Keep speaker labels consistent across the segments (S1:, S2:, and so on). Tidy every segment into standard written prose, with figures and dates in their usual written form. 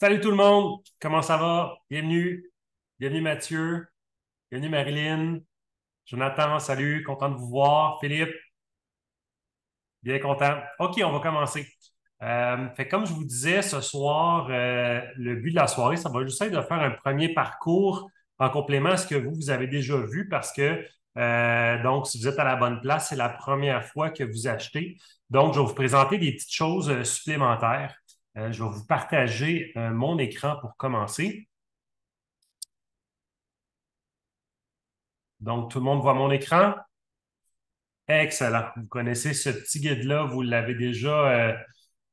S1: Salut tout le monde, comment ça va? Bienvenue, bienvenue Mathieu, bienvenue Marilyn, Jonathan, salut, content de vous voir. Philippe, bien content. OK, on va commencer. Comme je vous disais, ce soir, le but de la soirée, ça va juste être de faire un premier parcours en complément à ce que vous avez déjà vu parce que, donc, si vous êtes à la bonne place, c'est la première fois que vous achetez. Donc, je vais vous présenter des petites choses supplémentaires. Je vais vous partager mon écran pour commencer. Donc, tout le monde voit mon écran? Excellent. Vous connaissez ce petit guide-là, vous l'avez déjà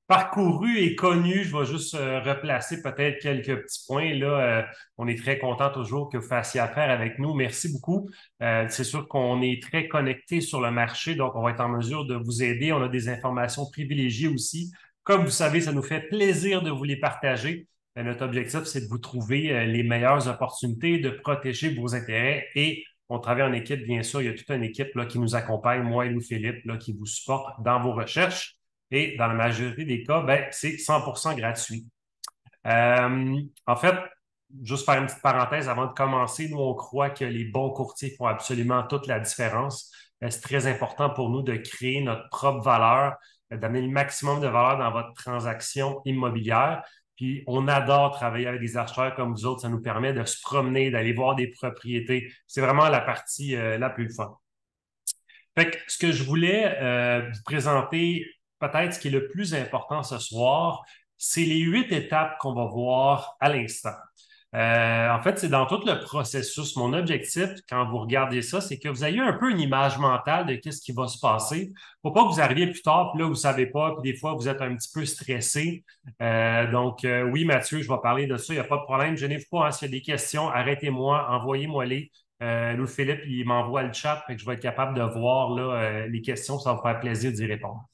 S1: parcouru et connu. Je vais juste replacer peut-être quelques petits points. Là, on est très content toujours que vous fassiez affaire avec nous. Merci beaucoup. C'est sûr qu'on est très connecté sur le marché, donc on va être en mesure de vous aider. On a des informations privilégiées aussi. Comme vous savez, ça nous fait plaisir de vous les partager. Notre objectif, c'est de vous trouver les meilleures opportunités, de protéger vos intérêts et on travaille en équipe, bien sûr. Il y a toute une équipe là, qui nous accompagne, moi et Louis-Philippe, là, qui vous supporte dans vos recherches. Et dans la majorité des cas, ben, c'est 100% gratuit. En fait, juste faire une petite parenthèse avant de commencer, nous, on croit que les bons courtiers font absolument toute la différence. C'est très important pour nous de créer notre propre valeur, d'amener le maximum de valeur dans votre transaction immobilière. Puis, on adore travailler avec des acheteurs comme vous autres. Ça nous permet de se promener, d'aller voir des propriétés. C'est vraiment la partie la plus fun. Fait que ce que je voulais vous présenter, peut-être ce qui est le plus important ce soir, c'est les 8 étapes qu'on va voir à l'instant. En fait, c'est dans tout le processus. Mon objectif, quand vous regardez ça, c'est que vous ayez un peu une image mentale de qu'est-ce qui va se passer. Faut pas que vous arriviez plus tard, puis là, vous savez pas, puis des fois, vous êtes un petit peu stressé. Oui, Mathieu, je vais parler de ça, il n'y a pas de problème. Gênez-vous pas, hein, s'il y a des questions, arrêtez-moi, envoyez-moi-les. Louis-Philippe, il m'envoie le chat, fait que je vais être capable de voir là, les questions, ça va me faire plaisir d'y répondre.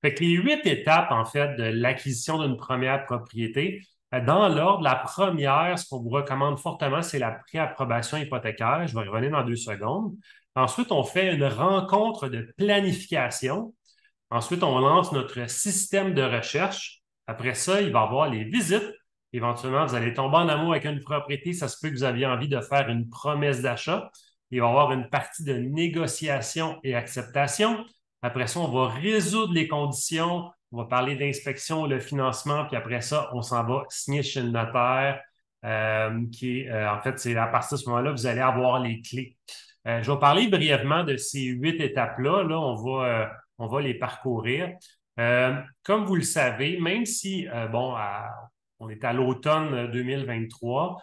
S1: Fait que les 8 étapes, en fait, de l'acquisition d'une première propriété, dans l'ordre, la première, ce qu'on vous recommande fortement, c'est la préapprobation hypothécaire. Je vais revenir dans 2 secondes. Ensuite, on fait une rencontre de planification. Ensuite, on lance notre système de recherche. Après ça, il va y avoir les visites. Éventuellement, vous allez tomber en amour avec une propriété. Ça se peut que vous aviez envie de faire une promesse d'achat. Il va y avoir une partie de négociation et acceptation. Après ça, on va résoudre les conditions. On va parler d'inspection, le financement. Puis après ça, on s'en va signer chez le notaire, en fait, c'est à partir de ce moment-là, vous allez avoir les clés. Je vais parler brièvement de ces 8 étapes-là. Là, on va les parcourir. Comme vous le savez, même si, on est à l'automne 2023,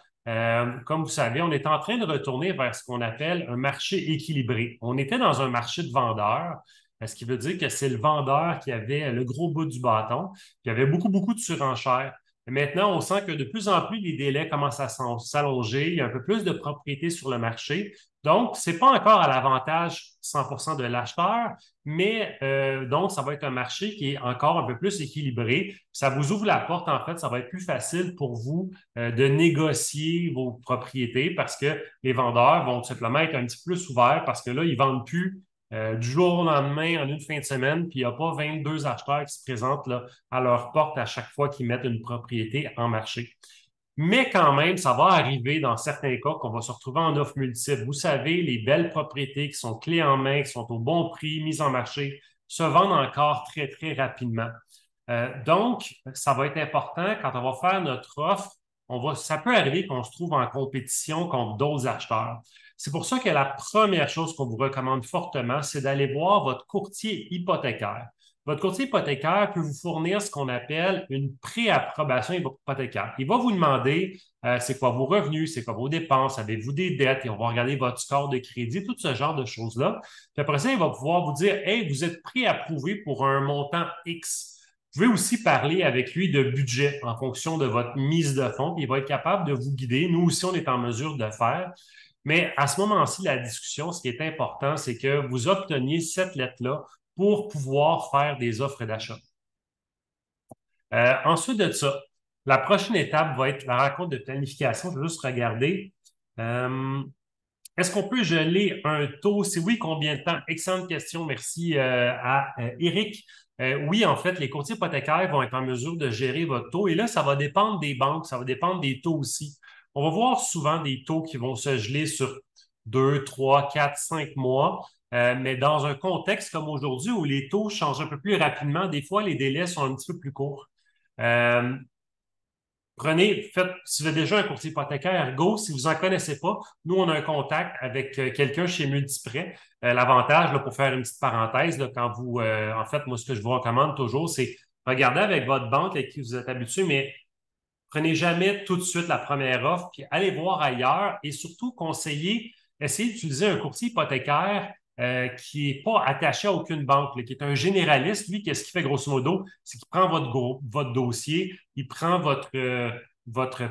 S1: comme vous savez, on est en train de retourner vers ce qu'on appelle un marché équilibré. On était dans un marché de vendeurs, ce qui veut dire que c'est le vendeur qui avait le gros bout du bâton, puis il y avait beaucoup, beaucoup de surenchères. Et maintenant, on sent que de plus en plus, les délais commencent à s'allonger, il y a un peu plus de propriétés sur le marché. Donc, ce n'est pas encore à l'avantage 100% de l'acheteur, mais donc, ça va être un marché qui est encore un peu plus équilibré. Ça vous ouvre la porte, en fait, ça va être plus facile pour vous de négocier vos propriétés parce que les vendeurs vont tout simplement être un petit peu plus ouverts parce que là, ils ne vendent plus du jour au lendemain en une fin de semaine, puis il n'y a pas 22 acheteurs qui se présentent là, à leur porte à chaque fois qu'ils mettent une propriété en marché. Mais quand même, ça va arriver dans certains cas qu'on va se retrouver en offre multiple. Vous savez, les belles propriétés qui sont clés en main, qui sont au bon prix, mises en marché, se vendent encore très, très rapidement. Donc, ça va être important quand on va faire notre offre. Ça peut arriver qu'on se trouve en compétition contre d'autres acheteurs. C'est pour ça que la première chose qu'on vous recommande fortement, c'est d'aller voir votre courtier hypothécaire. Votre courtier hypothécaire peut vous fournir ce qu'on appelle une préapprobation hypothécaire. Il va vous demander c'est quoi vos revenus, c'est quoi vos dépenses, avez-vous des dettes, et on va regarder votre score de crédit, tout ce genre de choses-là. Puis après ça, il va pouvoir vous dire hey, vous êtes préapprouvé pour un montant X. Vous pouvez aussi parler avec lui de budget en fonction de votre mise de fonds, puis il va être capable de vous guider. Nous aussi, on est en mesure de le faire. Mais à ce moment-ci, la discussion, ce qui est important, c'est que vous obteniez cette lettre-là pour pouvoir faire des offres d'achat. Ensuite de ça, la prochaine étape va être la rencontre de planification. Je vais juste regarder. Euh, Est-ce qu'on peut geler un taux? Si oui, combien de temps? Excellente question. Merci à Eric. Oui, en fait, les courtiers hypothécaires vont être en mesure de gérer votre taux. Et là, ça va dépendre des banques, ça va dépendre des taux aussi. On va voir souvent des taux qui vont se geler sur 2, 3, 4, 5 mois. Mais dans un contexte comme aujourd'hui où les taux changent un peu plus rapidement, des fois, les délais sont un petit peu plus courts. Euh, si vous êtes déjà un courtier hypothécaire, go. Si vous n'en connaissez pas, nous, on a un contact avec quelqu'un chez Multiprêt. L'avantage, là, pour faire une petite parenthèse, là, en fait, moi, ce que je vous recommande toujours, c'est regarder avec votre banque avec qui vous êtes habitué, mais prenez jamais tout de suite la première offre, puis allez voir ailleurs et surtout essayez d'utiliser un courtier hypothécaire qui n'est pas attaché à aucune banque, là, qui est un généraliste. Lui, qu'est-ce qu'il fait grosso modo? C'est qu'il prend votre dossier, il prend votre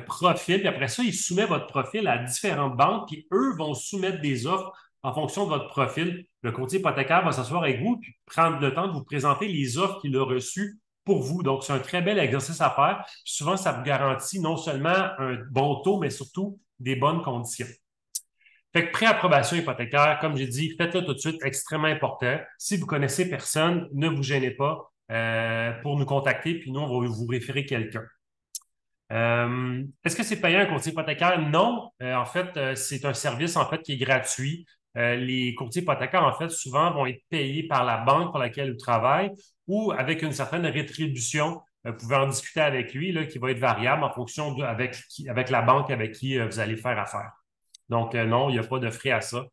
S1: profil, puis après ça, il soumet votre profil à différentes banques, puis eux vont soumettre des offres en fonction de votre profil. Le courtier hypothécaire va s'asseoir avec vous, puis prendre le temps de vous présenter les offres qu'il a reçues pour vous. Donc, c'est un très bel exercice à faire. Puis souvent, ça vous garantit non seulement un bon taux, mais surtout des bonnes conditions. Fait que pré-approbation hypothécaire, comme j'ai dit, faites-le tout de suite, extrêmement important. Si vous connaissez personne, ne vous gênez pas pour nous contacter, puis nous, on va vous référer quelqu'un. Est-ce que c'est payant un courtier hypothécaire? Non. En fait, c'est un service en fait qui est gratuit. Les courtiers hypothécaires, en fait, souvent vont être payés par la banque pour laquelle ils travaillent ou avec une certaine rétribution. Vous pouvez en discuter avec lui, là, qui va être variable en fonction avec la banque avec qui vous allez faire affaire. Donc, non, il n'y a pas de frais à ça.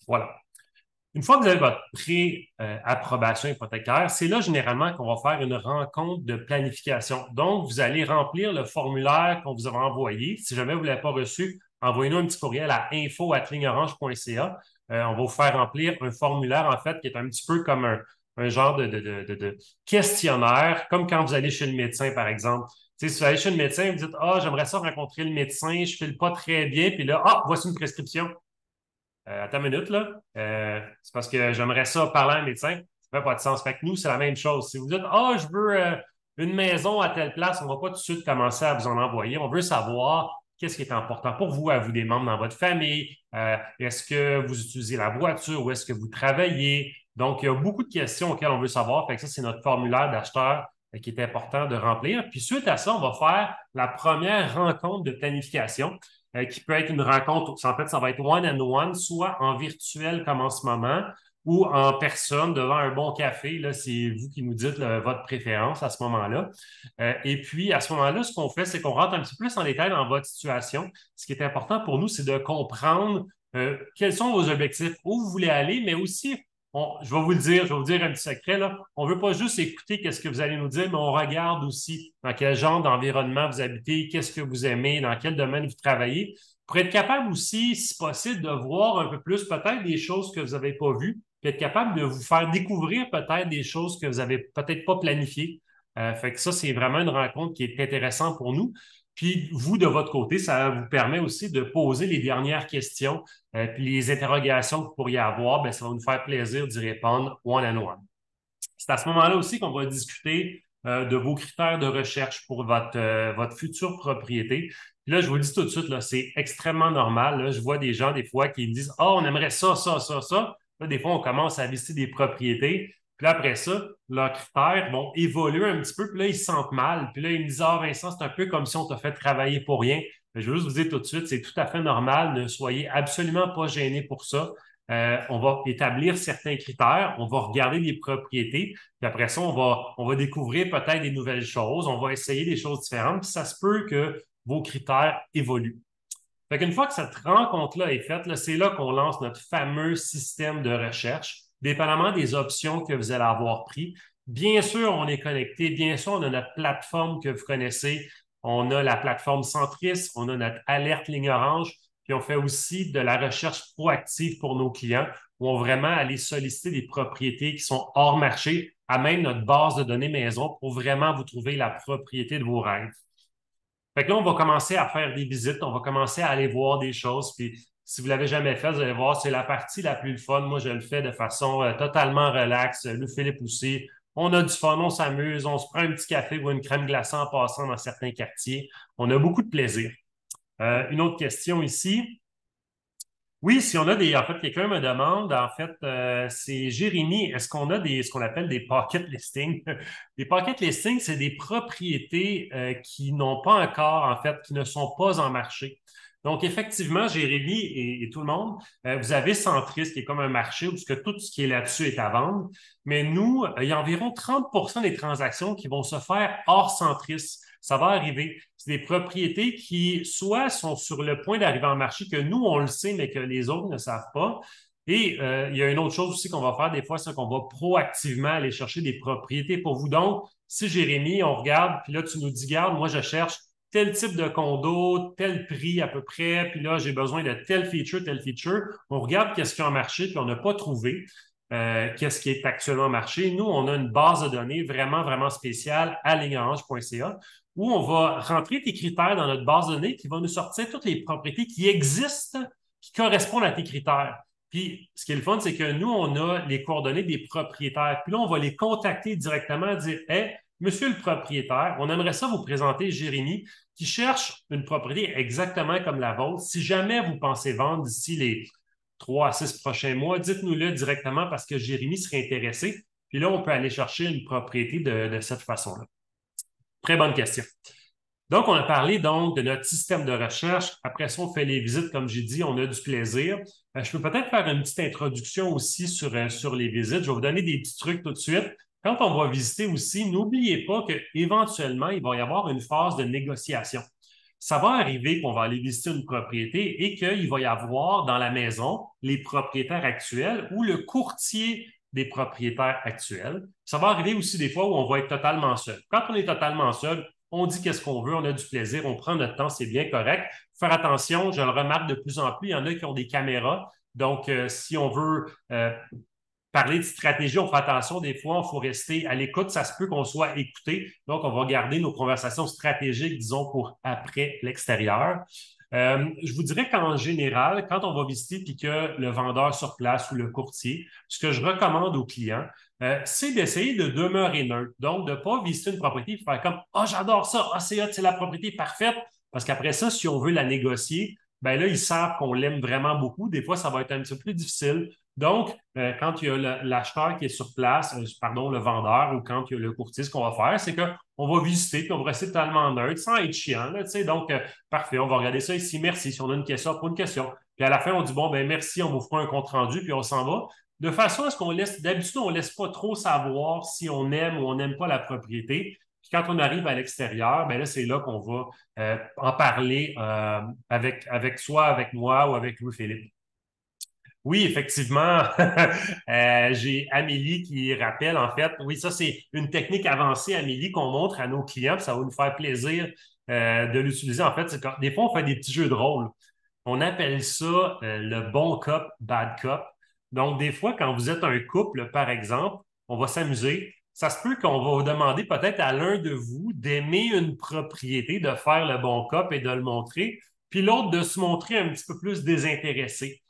S1: Voilà. Une fois que vous avez votre pré-approbation hypothécaire, c'est là généralement qu'on va faire une rencontre de planification. Donc, vous allez remplir le formulaire qu'on vous avait envoyé. Si jamais vous ne l'avez pas reçu, envoyez-nous un petit courriel à info@ligneorange.ca. On va vous faire remplir un formulaire, en fait, qui est un petit peu comme un genre de questionnaire, comme quand vous allez chez le médecin, par exemple. Tu sais, si vous allez chez le médecin, vous dites, ah, j'aimerais ça rencontrer le médecin, je ne file pas très bien, puis là, ah, voici une prescription. Attends une minute, là. C'est parce que j'aimerais ça parler à un médecin. Ça fait pas de sens. Fait que nous, c'est la même chose. Si vous dites, ah, je veux une maison à telle place, on ne va pas tout de suite commencer à vous en envoyer. On veut savoir qu'est-ce qui est important pour vous, à vous, des membres dans votre famille. Est-ce que vous utilisez la voiture ou est-ce que vous travaillez? Donc, il y a beaucoup de questions auxquelles on veut savoir. Fait que ça, c'est notre formulaire d'acheteur qui est important de remplir. Puis suite à ça, on va faire la première rencontre de planification qui peut être une rencontre, en fait, ça va être one-on-one, soit en virtuel comme en ce moment, ou en personne devant un bon café. Là, c'est vous qui nous dites votre préférence à ce moment-là. Et puis, à ce moment-là, ce qu'on fait, c'est qu'on rentre un petit peu plus en détail dans votre situation. Ce qui est important pour nous, c'est de comprendre quels sont vos objectifs, où vous voulez aller, mais aussi je vais vous le dire, je vais vous dire un petit secret, là. On ne veut pas juste écouter qu'est-ce que vous allez nous dire, mais on regarde aussi dans quel genre d'environnement vous habitez, qu'est-ce que vous aimez, dans quel domaine vous travaillez, pour être capable aussi, si possible, de voir un peu plus peut-être des choses que vous n'avez pas vues, puis être capable de vous faire découvrir peut-être des choses que vous n'avez peut-être pas planifiées. Fait que ça, c'est vraiment une rencontre qui est intéressante pour nous. Puis vous, de votre côté, ça vous permet aussi de poser les dernières questions puis les interrogations que vous pourriez avoir, bien, ça va nous faire plaisir d'y répondre one-on-one. C'est à ce moment-là aussi qu'on va discuter de vos critères de recherche pour votre future propriété. Puis là, je vous le dis tout de suite, là, c'est extrêmement normal. Là, je vois des gens, des fois, qui me disent, ah, on aimerait ça, ça, ça, ça. Là, des fois, on commence à visiter des propriétés. Puis là, après ça, leurs critères vont évoluer un petit peu. Puis là, ils se sentent mal. Puis là, ils me disent, ah, Vincent, c'est un peu comme si on t'a fait travailler pour rien. Mais je veux juste vous dire tout de suite, c'est tout à fait normal. Ne soyez absolument pas gênés pour ça. On va établir certains critères, on va regarder les propriétés, puis après ça, on va découvrir peut-être des nouvelles choses, on va essayer des choses différentes, puis ça se peut que vos critères évoluent. Fait qu'une fois que cette rencontre-là est faite, là, c'est là qu'on lance notre fameux système de recherche, dépendamment des options que vous allez avoir pris. Bien sûr, on est connecté, bien sûr, on a notre plateforme que vous connaissez, on a la plateforme Centris, on a notre alerte ligne orange, puis on fait aussi de la recherche proactive pour nos clients, où on va vraiment aller solliciter des propriétés qui sont hors marché, à même notre base de données maison pour vraiment vous trouver la propriété de vos rêves. Fait que là, on va commencer à faire des visites, on va commencer à aller voir des choses. Puis si vous ne l'avez jamais fait, vous allez voir, c'est la partie la plus fun. Moi, je le fais de façon totalement relaxe. Louis-Philippe aussi. On a du fun, on s'amuse, on se prend un petit café ou une crème glacée en passant dans certains quartiers. On a beaucoup de plaisir. Une autre question ici. Oui, si on a des, en fait, quelqu'un me demande, en fait, c'est Jérémy, est-ce qu'on a ce qu'on appelle des pocket listings? Les pocket listings, c'est des propriétés qui n'ont pas encore, en fait, qui ne sont pas en marché. Donc, effectivement, Jérémy et tout le monde, vous avez Centris, qui est comme un marché où tout ce qui est là-dessus est à vendre. Mais nous, il y a environ 30 des transactions qui vont se faire hors Centris. Ça va arriver. C'est des propriétés qui soit sont sur le point d'arriver en marché, que nous, on le sait, mais que les autres ne savent pas. Et il y a une autre chose aussi qu'on va faire des fois, c'est qu'on va proactivement aller chercher des propriétés pour vous. Donc, si Jérémy, on regarde, puis là, tu nous dis, garde, moi, je cherche tel type de condo, tel prix à peu près, puis là, j'ai besoin de tel feature, tel feature. On regarde qu'est-ce qu'il y a en marché, puis on n'a pas trouvé qu'est-ce qui est actuellement en marché. Nous, on a une base de données vraiment, vraiment spéciale à ligneorange.ca où on va rentrer tes critères dans notre base de données qui va nous sortir toutes les propriétés qui existent, qui correspondent à tes critères. Puis, ce qui est le fun, c'est que nous, on a les coordonnées des propriétaires. Puis là, on va les contacter directement, dire, hey, monsieur le propriétaire, on aimerait ça vous présenter Jérémy qui cherche une propriété exactement comme la vôtre. Si jamais vous pensez vendre d'ici les 3 à 6 prochains mois, dites-nous-le directement parce que Jérémy serait intéressé. Puis là, on peut aller chercher une propriété de cette façon-là. Très bonne question. Donc, on a parlé donc de notre système de recherche. Après ça, on fait les visites, comme j'ai dit, on a du plaisir. Je peux peut-être faire une petite introduction aussi sur les visites. Je vais vous donner des petits trucs tout de suite. Quand on va visiter aussi, n'oubliez pas qu'éventuellement, il va y avoir une phase de négociation. Ça va arriver qu'on va aller visiter une propriété et qu'il va y avoir dans la maison les propriétaires actuels ou le courtier des propriétaires actuels. Ça va arriver aussi des fois où on va être totalement seul. Quand on est totalement seul, on dit qu'est-ce qu'on veut, on a du plaisir, on prend notre temps, c'est bien correct. Faire attention, je le remarque de plus en plus, il y en a qui ont des caméras. Donc, si on veut parler de stratégie, on fait attention, des fois, il faut rester à l'écoute. Ça se peut qu'on soit écouté. Donc, on va garder nos conversations stratégiques, disons, pour après l'extérieur. Je vous dirais qu'en général, quand on va visiter puis que le vendeur sur place ou le courtier, ce que je recommande aux clients, c'est d'essayer de demeurer neutre. Donc, de ne pas visiter une propriété et faire comme ah, j'adore ça, ah, c'est hot, c'est la propriété parfaite. Parce qu'après ça, si on veut la négocier, ben là, ils savent qu'on l'aime vraiment beaucoup. Des fois, ça va être un petit peu plus difficile. Donc, quand il y a l'acheteur qui est sur place, pardon, le vendeur, ou quand il y a le courtier, ce qu'on va faire, c'est qu'on va visiter, puis on va rester totalement neutre, sans être chiant. Là, donc, parfait, on va regarder ça ici. Merci. Si on a une question, pas une question. Puis à la fin, on dit, bon, ben merci, on vous fera un compte-rendu, puis on s'en va. De façon à ce qu'on laisse, d'habitude, on ne laisse pas trop savoir si on aime ou on n'aime pas la propriété. Puis quand on arrive à l'extérieur, ben là, c'est là qu'on va en parler avec soit avec moi ou avec Louis-Philippe. Oui, effectivement. J'ai Amélie qui rappelle, en fait, oui, ça, c'est une technique avancée, Amélie, qu'on montre à nos clients, puis ça va nous faire plaisir de l'utiliser. En fait, c'est quand, des fois, on fait des petits jeux de rôle. On appelle ça le bon cop, bad cop. Donc, des fois, quand vous êtes un couple, par exemple, on va s'amuser. Ça se peut qu'on va vous demander peut-être à l'un de vous d'aimer une propriété, de faire le bon cop et de le montrer, puis l'autre de se montrer un petit peu plus désintéressé.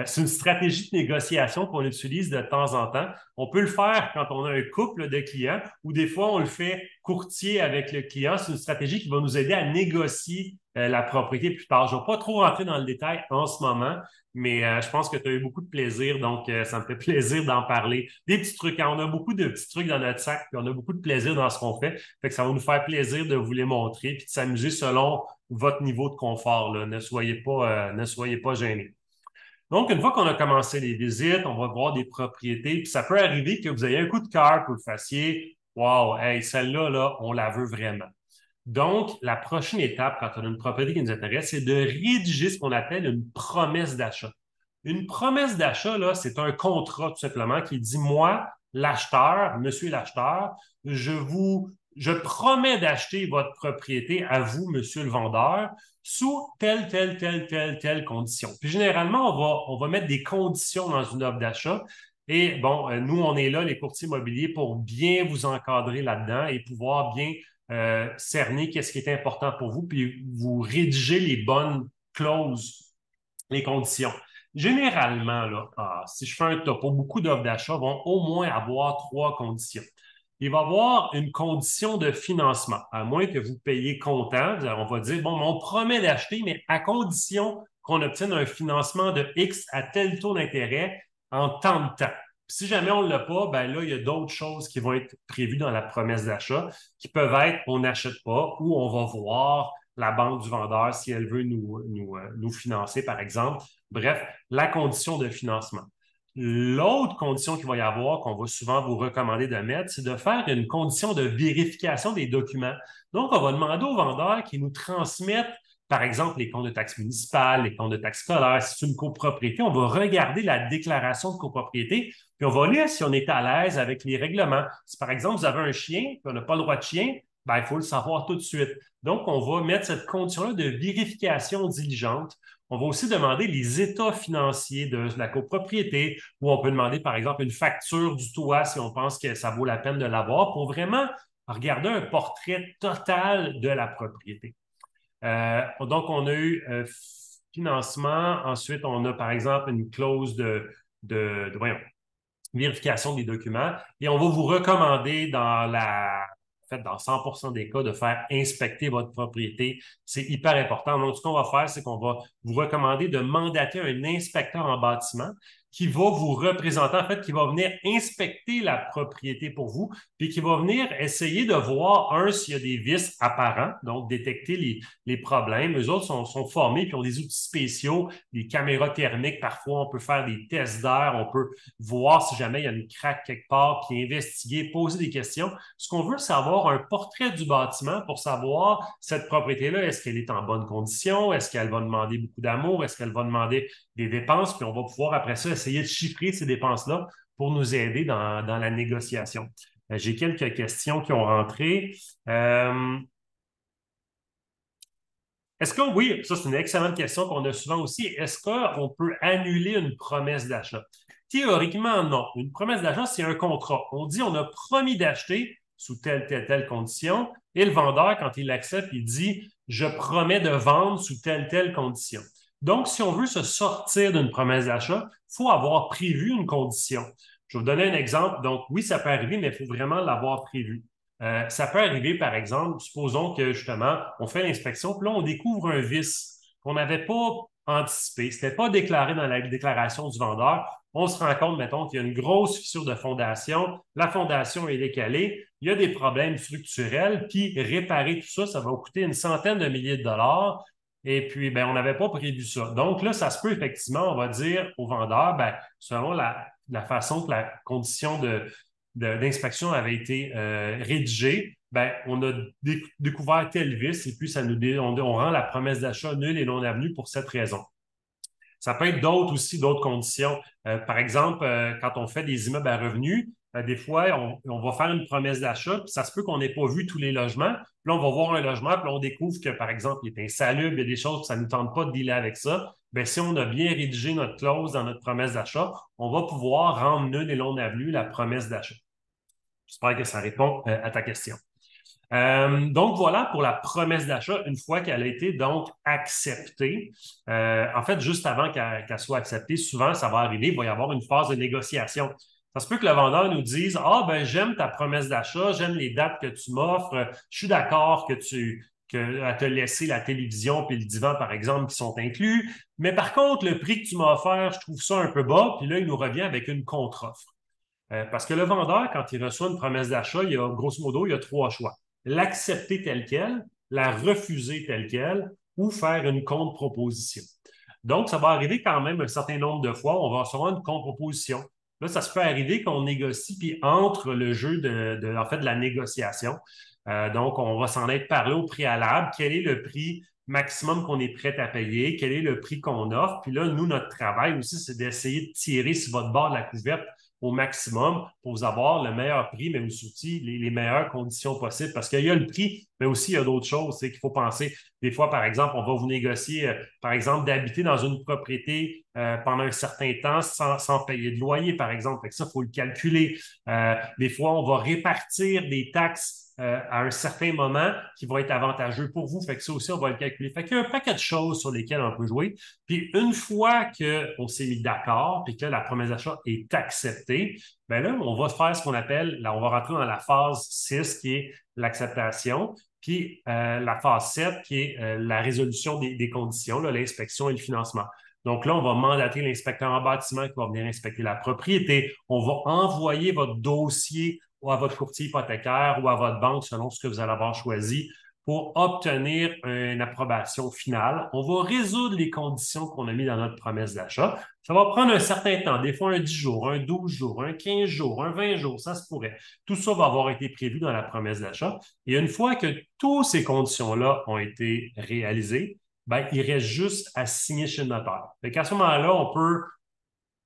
S1: C'est une stratégie de négociation qu'on utilise de temps en temps. On peut le faire quand on a un couple de clients ou des fois, on le fait courtier avec le client. C'est une stratégie qui va nous aider à négocier la propriété plus tard. Je ne vais pas trop rentrer dans le détail en ce moment, mais je pense que tu as eu beaucoup de plaisir, donc ça me fait plaisir d'en parler. Des petits trucs, hein. On a beaucoup de petits trucs dans notre sac, puis on a beaucoup de plaisir dans ce qu'on fait. Fait que ça va nous faire plaisir de vous les montrer, puis de s'amuser selon votre niveau de confort, là. Ne soyez pas gênés. Donc, une fois qu'on a commencé les visites, on va voir des propriétés, puis ça peut arriver que vous ayez un coup de cœur pour le facier. Wow, hey, celle-là, là, on la veut vraiment. Donc, la prochaine étape, quand on a une propriété qui nous intéresse, c'est de rédiger ce qu'on appelle une promesse d'achat. Une promesse d'achat, là, c'est un contrat, tout simplement, qui dit, moi, l'acheteur, monsieur l'acheteur, je promets d'acheter votre propriété à vous, monsieur le vendeur, sous telle condition. Puis généralement, on va mettre des conditions dans une offre d'achat. Et bon, nous, on est là, les courtiers immobiliers, pour bien vous encadrer là-dedans et pouvoir bien cerner qu'est-ce qui est important pour vous, puis vous rédiger les bonnes clauses, les conditions. Généralement, là, si je fais un topo, beaucoup d'offres d'achat vont au moins avoir 3 conditions. Il va y avoir une condition de financement, à moins que vous payiez comptant. On va dire, bon, on promet d'acheter, mais à condition qu'on obtienne un financement de X à tel taux d'intérêt en tant de temps. Si jamais on ne l'a pas, ben là, il y a d'autres choses qui vont être prévues dans la promesse d'achat qui peuvent être on n'achète pas ou on va voir la banque du vendeur si elle veut nous financer, par exemple. Bref, la condition de financement. L'autre condition qu'il va y avoir, qu'on va souvent vous recommander de mettre, c'est de faire une condition de vérification des documents. Donc, on va demander aux vendeurs qu'ils nous transmettent, par exemple, les comptes de taxes municipales, les comptes de taxes scolaires. Si c'est une copropriété, on va regarder la déclaration de copropriété, puis on va lire si on est à l'aise avec les règlements. Si, par exemple, vous avez un chien, puis on n'a pas le droit de chien, ben, il faut le savoir tout de suite. Donc, on va mettre cette condition-là de vérification diligente. On va aussi demander les états financiers de la copropriété, ou on peut demander, par exemple, une facture du toit si on pense que ça vaut la peine de l'avoir pour vraiment regarder un portrait total de la propriété. Donc, on a eu financement. Ensuite, on a, par exemple, une clause voyons, vérification des documents. Et on va vous recommander dans 100% des cas, de faire inspecter votre propriété. C'est hyper important. Donc, ce qu'on va faire, c'est qu'on va vous recommander de mandater un inspecteur en bâtiment qui va vous représenter, en fait, qui va venir inspecter la propriété pour vous, puis qui va venir essayer de voir, s'il y a des vices apparents, donc détecter les problèmes. Eux autres sont formés, puis ont des outils spéciaux, des caméras thermiques. Parfois, on peut faire des tests d'air, on peut voir si jamais il y a une craque quelque part, puis investiguer, poser des questions. Ce qu'on veut, c'est avoir un portrait du bâtiment pour savoir cette propriété-là, est-ce qu'elle est en bonne condition, est-ce qu'elle va demander beaucoup d'amour, est-ce qu'elle va demander des dépenses, puis on va pouvoir après ça essayer de chiffrer ces dépenses-là pour nous aider dans la négociation. J'ai quelques questions qui ont rentré. Est-ce que, oui, ça c'est une excellente question qu'on a souvent aussi. Est-ce qu'on peut annuler une promesse d'achat? Théoriquement, non. Une promesse d'achat, c'est un contrat. On dit on a promis d'acheter sous telle condition, et le vendeur, quand il l'accepte, il dit je promets de vendre sous telle condition. Donc, si on veut se sortir d'une promesse d'achat, il faut avoir prévu une condition. Je vais vous donner un exemple. Donc, oui, ça peut arriver, mais il faut vraiment l'avoir prévu. Ça peut arriver, par exemple, supposons que justement, on fait l'inspection, puis là, on découvre un vice qu'on n'avait pas anticipé, ce n'était pas déclaré dans la déclaration du vendeur. On se rend compte, mettons, qu'il y a une grosse fissure de fondation, la fondation est décalée, il y a des problèmes structurels, puis réparer tout ça, ça va coûter une centaine de milliers de dollars. Et puis, ben, on n'avait pas prévu ça. Donc là, ça se peut effectivement, on va dire au vendeur, ben, selon la façon que la condition d'inspection avait été rédigée, ben, on a découvert tel vice et puis on rend la promesse d'achat nulle et non avenue pour cette raison. Ça peut être d'autres conditions. Par exemple, quand on fait des immeubles à revenus, des fois, on va faire une promesse d'achat, puis ça se peut qu'on n'ait pas vu tous les logements. Puis là, on va voir un logement, puis là, on découvre que, par exemple, il est insalubre, il y a des choses, puis ça ne nous tente pas de dealer avec ça. Bien, si on a bien rédigé notre clause dans notre promesse d'achat, on va pouvoir rendre nulle et non avenue la promesse d'achat. J'espère que ça répond à ta question. Donc voilà pour la promesse d'achat une fois qu'elle a été donc acceptée. En fait, juste avant qu'elle soit acceptée, souvent ça va arriver, il va y avoir une phase de négociation. Ça se peut que le vendeur nous dise ah ben j'aime ta promesse d'achat, j'aime les dates que tu m'offres, je suis d'accord à te laisser la télévision et le divan, par exemple, qui sont inclus. Mais par contre, le prix que tu m'as offert, je trouve ça un peu bas, puis là, il nous revient avec une contre-offre. Parce que le vendeur, quand il reçoit une promesse d'achat, grosso modo, il y a trois choix. L'accepter telle quelle, la refuser telle quelle ou faire une contre-proposition. Donc, ça va arriver quand même un certain nombre de fois, on va recevoir une contre-proposition. Là, ça se peut arriver qu'on négocie, puis entre le jeu en fait, de la négociation. Donc, on va s'en être parlé au préalable. Quel est le prix maximum qu'on est prêt à payer? Quel est le prix qu'on offre? Puis là, nous, notre travail aussi, c'est d'essayer de tirer sur votre bord de la couverte au maximum pour vous avoir le meilleur prix, mais aussi les meilleures conditions possibles. Parce qu'il y a le prix, mais aussi il y a d'autres choses qu'il faut penser. Des fois, par exemple, on va vous négocier, par exemple, d'habiter dans une propriété pendant un certain temps sans payer de loyer, par exemple. Fait que ça, il faut le calculer. Des fois, on va répartir des taxes à un certain moment qui va être avantageux pour vous. Fait que ça aussi, on va le calculer. Fait qu'il y a un paquet de choses sur lesquelles on peut jouer. Puis une fois qu'on s'est mis d'accord, puis que la promesse d'achat est acceptée, bien là, on va faire ce qu'on appelle, là, on va rentrer dans la phase 6 qui est l'acceptation, puis la phase 7 qui est la résolution des conditions, l'inspection et le financement. Donc là, on va mandater l'inspecteur en bâtiment qui va venir inspecter la propriété. On va envoyer votre dossier ou à votre courtier hypothécaire ou à votre banque selon ce que vous allez avoir choisi pour obtenir une approbation finale. On va résoudre les conditions qu'on a mises dans notre promesse d'achat. Ça va prendre un certain temps, des fois un 10 jours, un 12 jours, un 15 jours, un 20 jours, ça se pourrait. Tout ça va avoir été prévu dans la promesse d'achat. Et une fois que toutes ces conditions-là ont été réalisées, ben, il reste juste à signer chez le notaire. Fait qu'à ce moment-là, on peut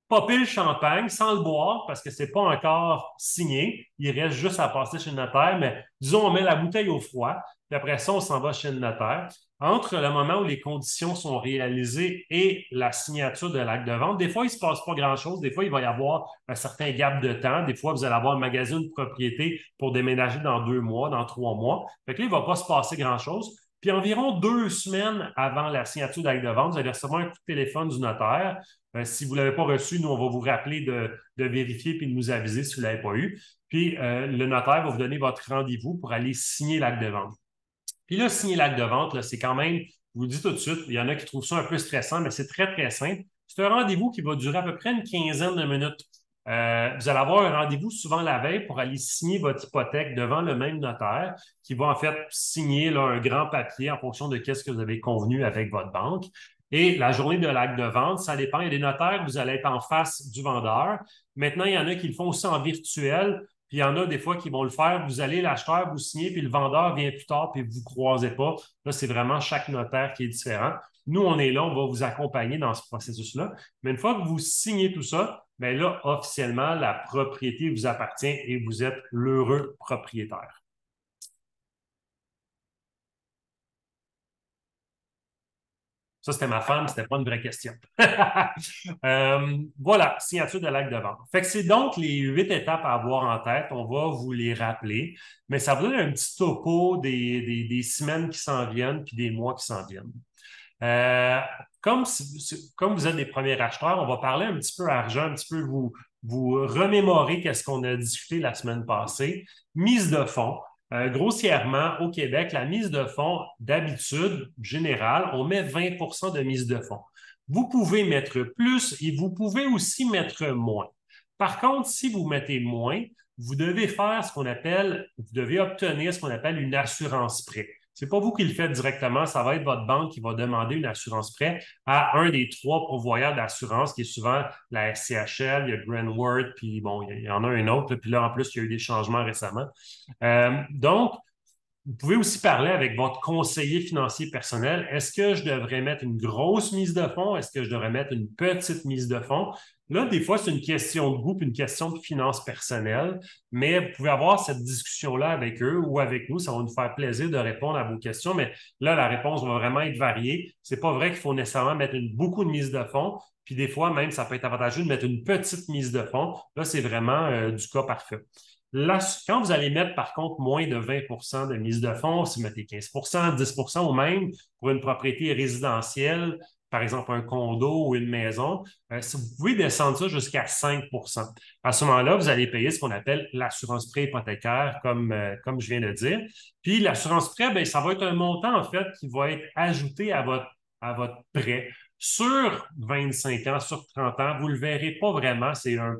S1: popper le champagne sans le boire parce que c'est pas encore signé. Il reste juste à passer chez le notaire, mais disons, on met la bouteille au froid, puis après ça, on s'en va chez le notaire. Entre le moment où les conditions sont réalisées et la signature de l'acte de vente, des fois, il ne se passe pas grand-chose. Des fois, il va y avoir un certain gap de temps. Des fois, vous allez avoir un magasin de propriété pour déménager dans 2 mois, dans 3 mois. Fait que là, il ne va pas se passer grand-chose. Puis environ 2 semaines avant la signature d'acte de vente, vous allez recevoir un coup de téléphone du notaire. Si vous ne l'avez pas reçu, nous, on va vous rappeler de vérifier puis de nous aviser si vous ne l'avez pas eu. Puis le notaire va vous donner votre rendez-vous pour aller signer l'acte de vente. Puis là, signer l'acte de vente, là, c'est quand même, je vous le dis tout de suite, il y en a qui trouvent ça un peu stressant, mais c'est très, très simple. C'est un rendez-vous qui va durer à peu près une quinzaine de minutes. Vous allez avoir un rendez-vous souvent la veille pour aller signer votre hypothèque devant le même notaire qui va en fait signer là, un grand papier en fonction de ce que vous avez convenu avec votre banque. Et la journée de l'acte de vente, ça dépend. Il y a des notaires, vous allez être en face du vendeur. Maintenant, il y en a qui le font aussi en virtuel. Puis il y en a des fois qui vont le faire. Vous allez l'acheteur, vous signez, puis le vendeur vient plus tard, puis vous ne croisez pas. Là, c'est vraiment chaque notaire qui est différent. Nous, on est là, on va vous accompagner dans ce processus-là. Mais une fois que vous signez tout ça, bien là, officiellement, la propriété vous appartient et vous êtes l'heureux propriétaire. Ça, c'était ma femme, c'était pas une vraie question. Voilà, signature de l'acte de vente. Fait que c'est donc les 8 étapes à avoir en tête. On va vous les rappeler, mais ça vous donne un petit topo des semaines qui s'en viennent puis des mois qui s'en viennent. Euh, comme vous êtes des premiers acheteurs, on va parler un petit peu argent, un petit peu vous remémorer qu'est-ce qu'on a discuté la semaine passée. Mise de fonds. Grossièrement, au Québec, la mise de fonds, d'habitude, générale, on met 20 de mise de fonds. Vous pouvez mettre plus et vous pouvez aussi mettre moins. Par contre, si vous mettez moins, vous devez faire ce qu'on appelle, vous devez obtenir ce qu'on appelle une assurance prêt. Ce n'est pas vous qui le faites directement, ça va être votre banque qui va demander une assurance prêt à un des 3 pourvoyeurs d'assurance, qui est souvent la SCHL, il y a Grandworth, puis bon, il y en a un autre, puis là, en plus, il y a eu des changements récemment. Donc, vous pouvez aussi parler avec votre conseiller financier personnel. Est-ce que je devrais mettre une grosse mise de fonds? Est-ce que je devrais mettre une petite mise de fonds? Là, des fois, c'est une question de goût, une question de finances personnelles, mais vous pouvez avoir cette discussion-là avec eux ou avec nous. Ça va nous faire plaisir de répondre à vos questions, mais là, la réponse va vraiment être variée. C'est pas vrai qu'il faut nécessairement mettre beaucoup de mise de fonds, puis des fois, même, ça peut être avantageux de mettre une petite mise de fonds. Là, c'est vraiment du cas parfait. Là, quand vous allez mettre, par contre, moins de 20 de mise de fonds, si vous mettez 15 10 ou même pour une propriété résidentielle, par exemple un condo ou une maison, vous pouvez descendre ça jusqu'à 5 À ce moment-là, vous allez payer ce qu'on appelle l'assurance prêt hypothécaire, comme je viens de dire. Puis l'assurance prêt, bien, ça va être un montant, en fait, qui va être ajouté à votre prêt. Sur 25 ans, sur 30 ans, vous ne le verrez pas vraiment. C'est un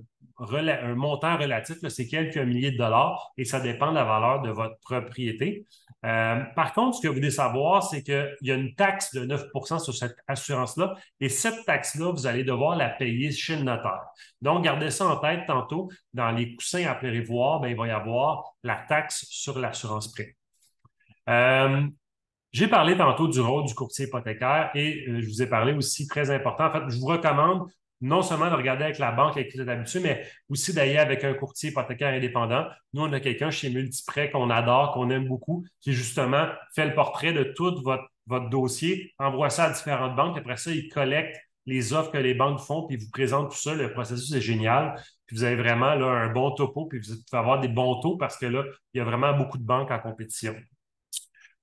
S1: montant relatif, c'est quelques milliers de dollars et ça dépend de la valeur de votre propriété. Par contre, ce que vous devez savoir, c'est qu'il y a une taxe de 9 sur cette assurance-là et cette taxe-là, vous allez devoir la payer chez le notaire. Donc, gardez ça en tête tantôt. Dans les coussins à prévoir, ben, il va y avoir la taxe sur l'assurance prêt. J'ai parlé tantôt du rôle du courtier hypothécaire et je vous ai parlé aussi, très important, en fait, je vous recommande non seulement de regarder avec la banque avec qui vous êtes habitué, mais aussi d'aller avec un courtier hypothécaire indépendant. Nous, on a quelqu'un chez Multiprêt qu'on adore, qu'on aime beaucoup, qui justement fait le portrait de tout votre dossier, envoie ça à différentes banques, après ça, il collecte les offres que les banques font, puis il vous présente tout ça. Le processus est génial. Puis vous avez vraiment là, un bon topo, puis vous pouvez avoir des bons taux parce que là, il y a vraiment beaucoup de banques en compétition.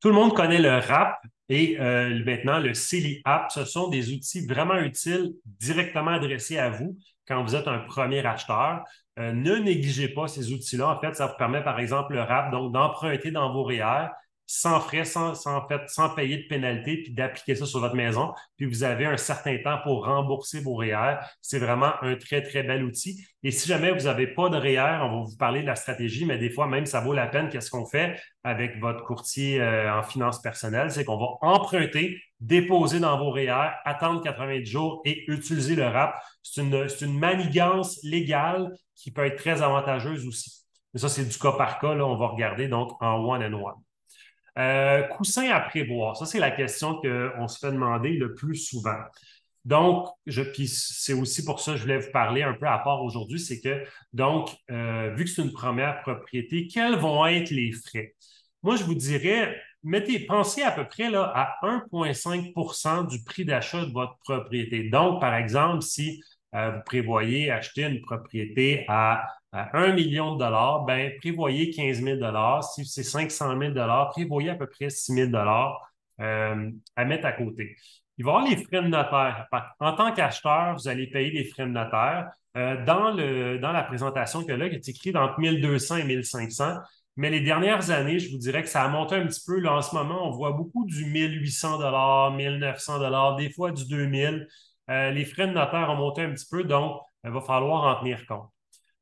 S1: Tout le monde connaît le RAP et maintenant le CELI App. Ce sont des outils vraiment utiles, directement adressés à vous quand vous êtes un premier acheteur. Ne négligez pas ces outils-là. En fait, ça vous permet, par exemple, le RAP, donc d'emprunter dans vos REER sans frais, sans payer de pénalité, puis d'appliquer ça sur votre maison. Puis vous avez un certain temps pour rembourser vos REER. C'est vraiment un très, très bel outil. Et si jamais vous n'avez pas de REER, on va vous parler de la stratégie, mais des fois même, ça vaut la peine. Qu'est-ce qu'on fait avec votre courtier en finances personnelles? C'est qu'on va emprunter, déposer dans vos REER, attendre 90 jours et utiliser le RAP. C'est une manigance légale qui peut être très avantageuse aussi. Mais ça, c'est du cas par cas. Là, on va regarder donc en one-on-one. Coussin à prévoir, ça, c'est la question qu'on se fait demander le plus souvent. Donc, puis c'est aussi pour ça que je voulais vous parler un peu à part aujourd'hui, c'est que, donc, vu que c'est une première propriété, quels vont être les frais? Moi, je vous dirais, pensez à peu près là, à 1,5 du prix d'achat de votre propriété. Donc, par exemple, si vous prévoyez acheter une propriété à 1 million de dollars, ben, prévoyez 15 000 dollars. Si c'est 500 000 dollars, prévoyez à peu près 6 000 dollars à mettre à côté. Il va y avoir les frais de notaire. En tant qu'acheteur, vous allez payer les frais de notaire. Dans la présentation que là, il est écrit entre 1200 et 1500. Mais les dernières années, je vous dirais que ça a monté un petit peu. Là, en ce moment, on voit beaucoup du 1800 1900 des fois du 2000. Les frais de notaire ont monté un petit peu, donc il va falloir en tenir compte.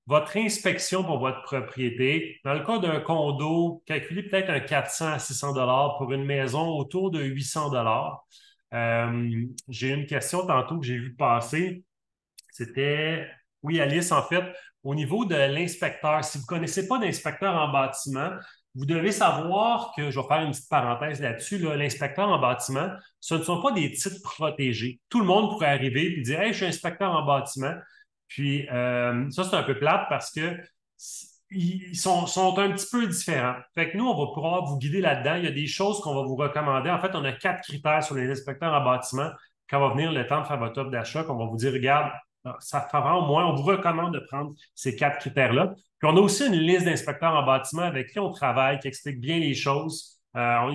S1: Votre inspection pour votre propriété, dans le cas d'un condo, calculez peut-être un 400 à 600 dollars pour une maison autour de 800 dollars. J'ai une question tantôt que j'ai vu passer. C'était, oui, Alice, en fait, au niveau de l'inspecteur, si vous ne connaissez pas d'inspecteur en bâtiment, vous devez savoir que, je vais faire une petite parenthèse là-dessus, là, l'inspecteur en bâtiment, ce ne sont pas des titres protégés. Tout le monde pourrait arriver et dire, hey, je suis inspecteur en bâtiment. Puis, ça, c'est un peu plate parce que ils sont un petit peu différents. Fait que nous, on va pouvoir vous guider là-dedans. Il y a des choses qu'on va vous recommander. En fait, on a 4 critères sur les inspecteurs en bâtiment. Quand va venir le temps de faire votre offre d'achat, qu'on va vous dire, regarde, ça fait au moins, on vous recommande de prendre ces 4 critères-là. Puis on a aussi une liste d'inspecteurs en bâtiment avec qui on travaille, qui explique bien les choses. On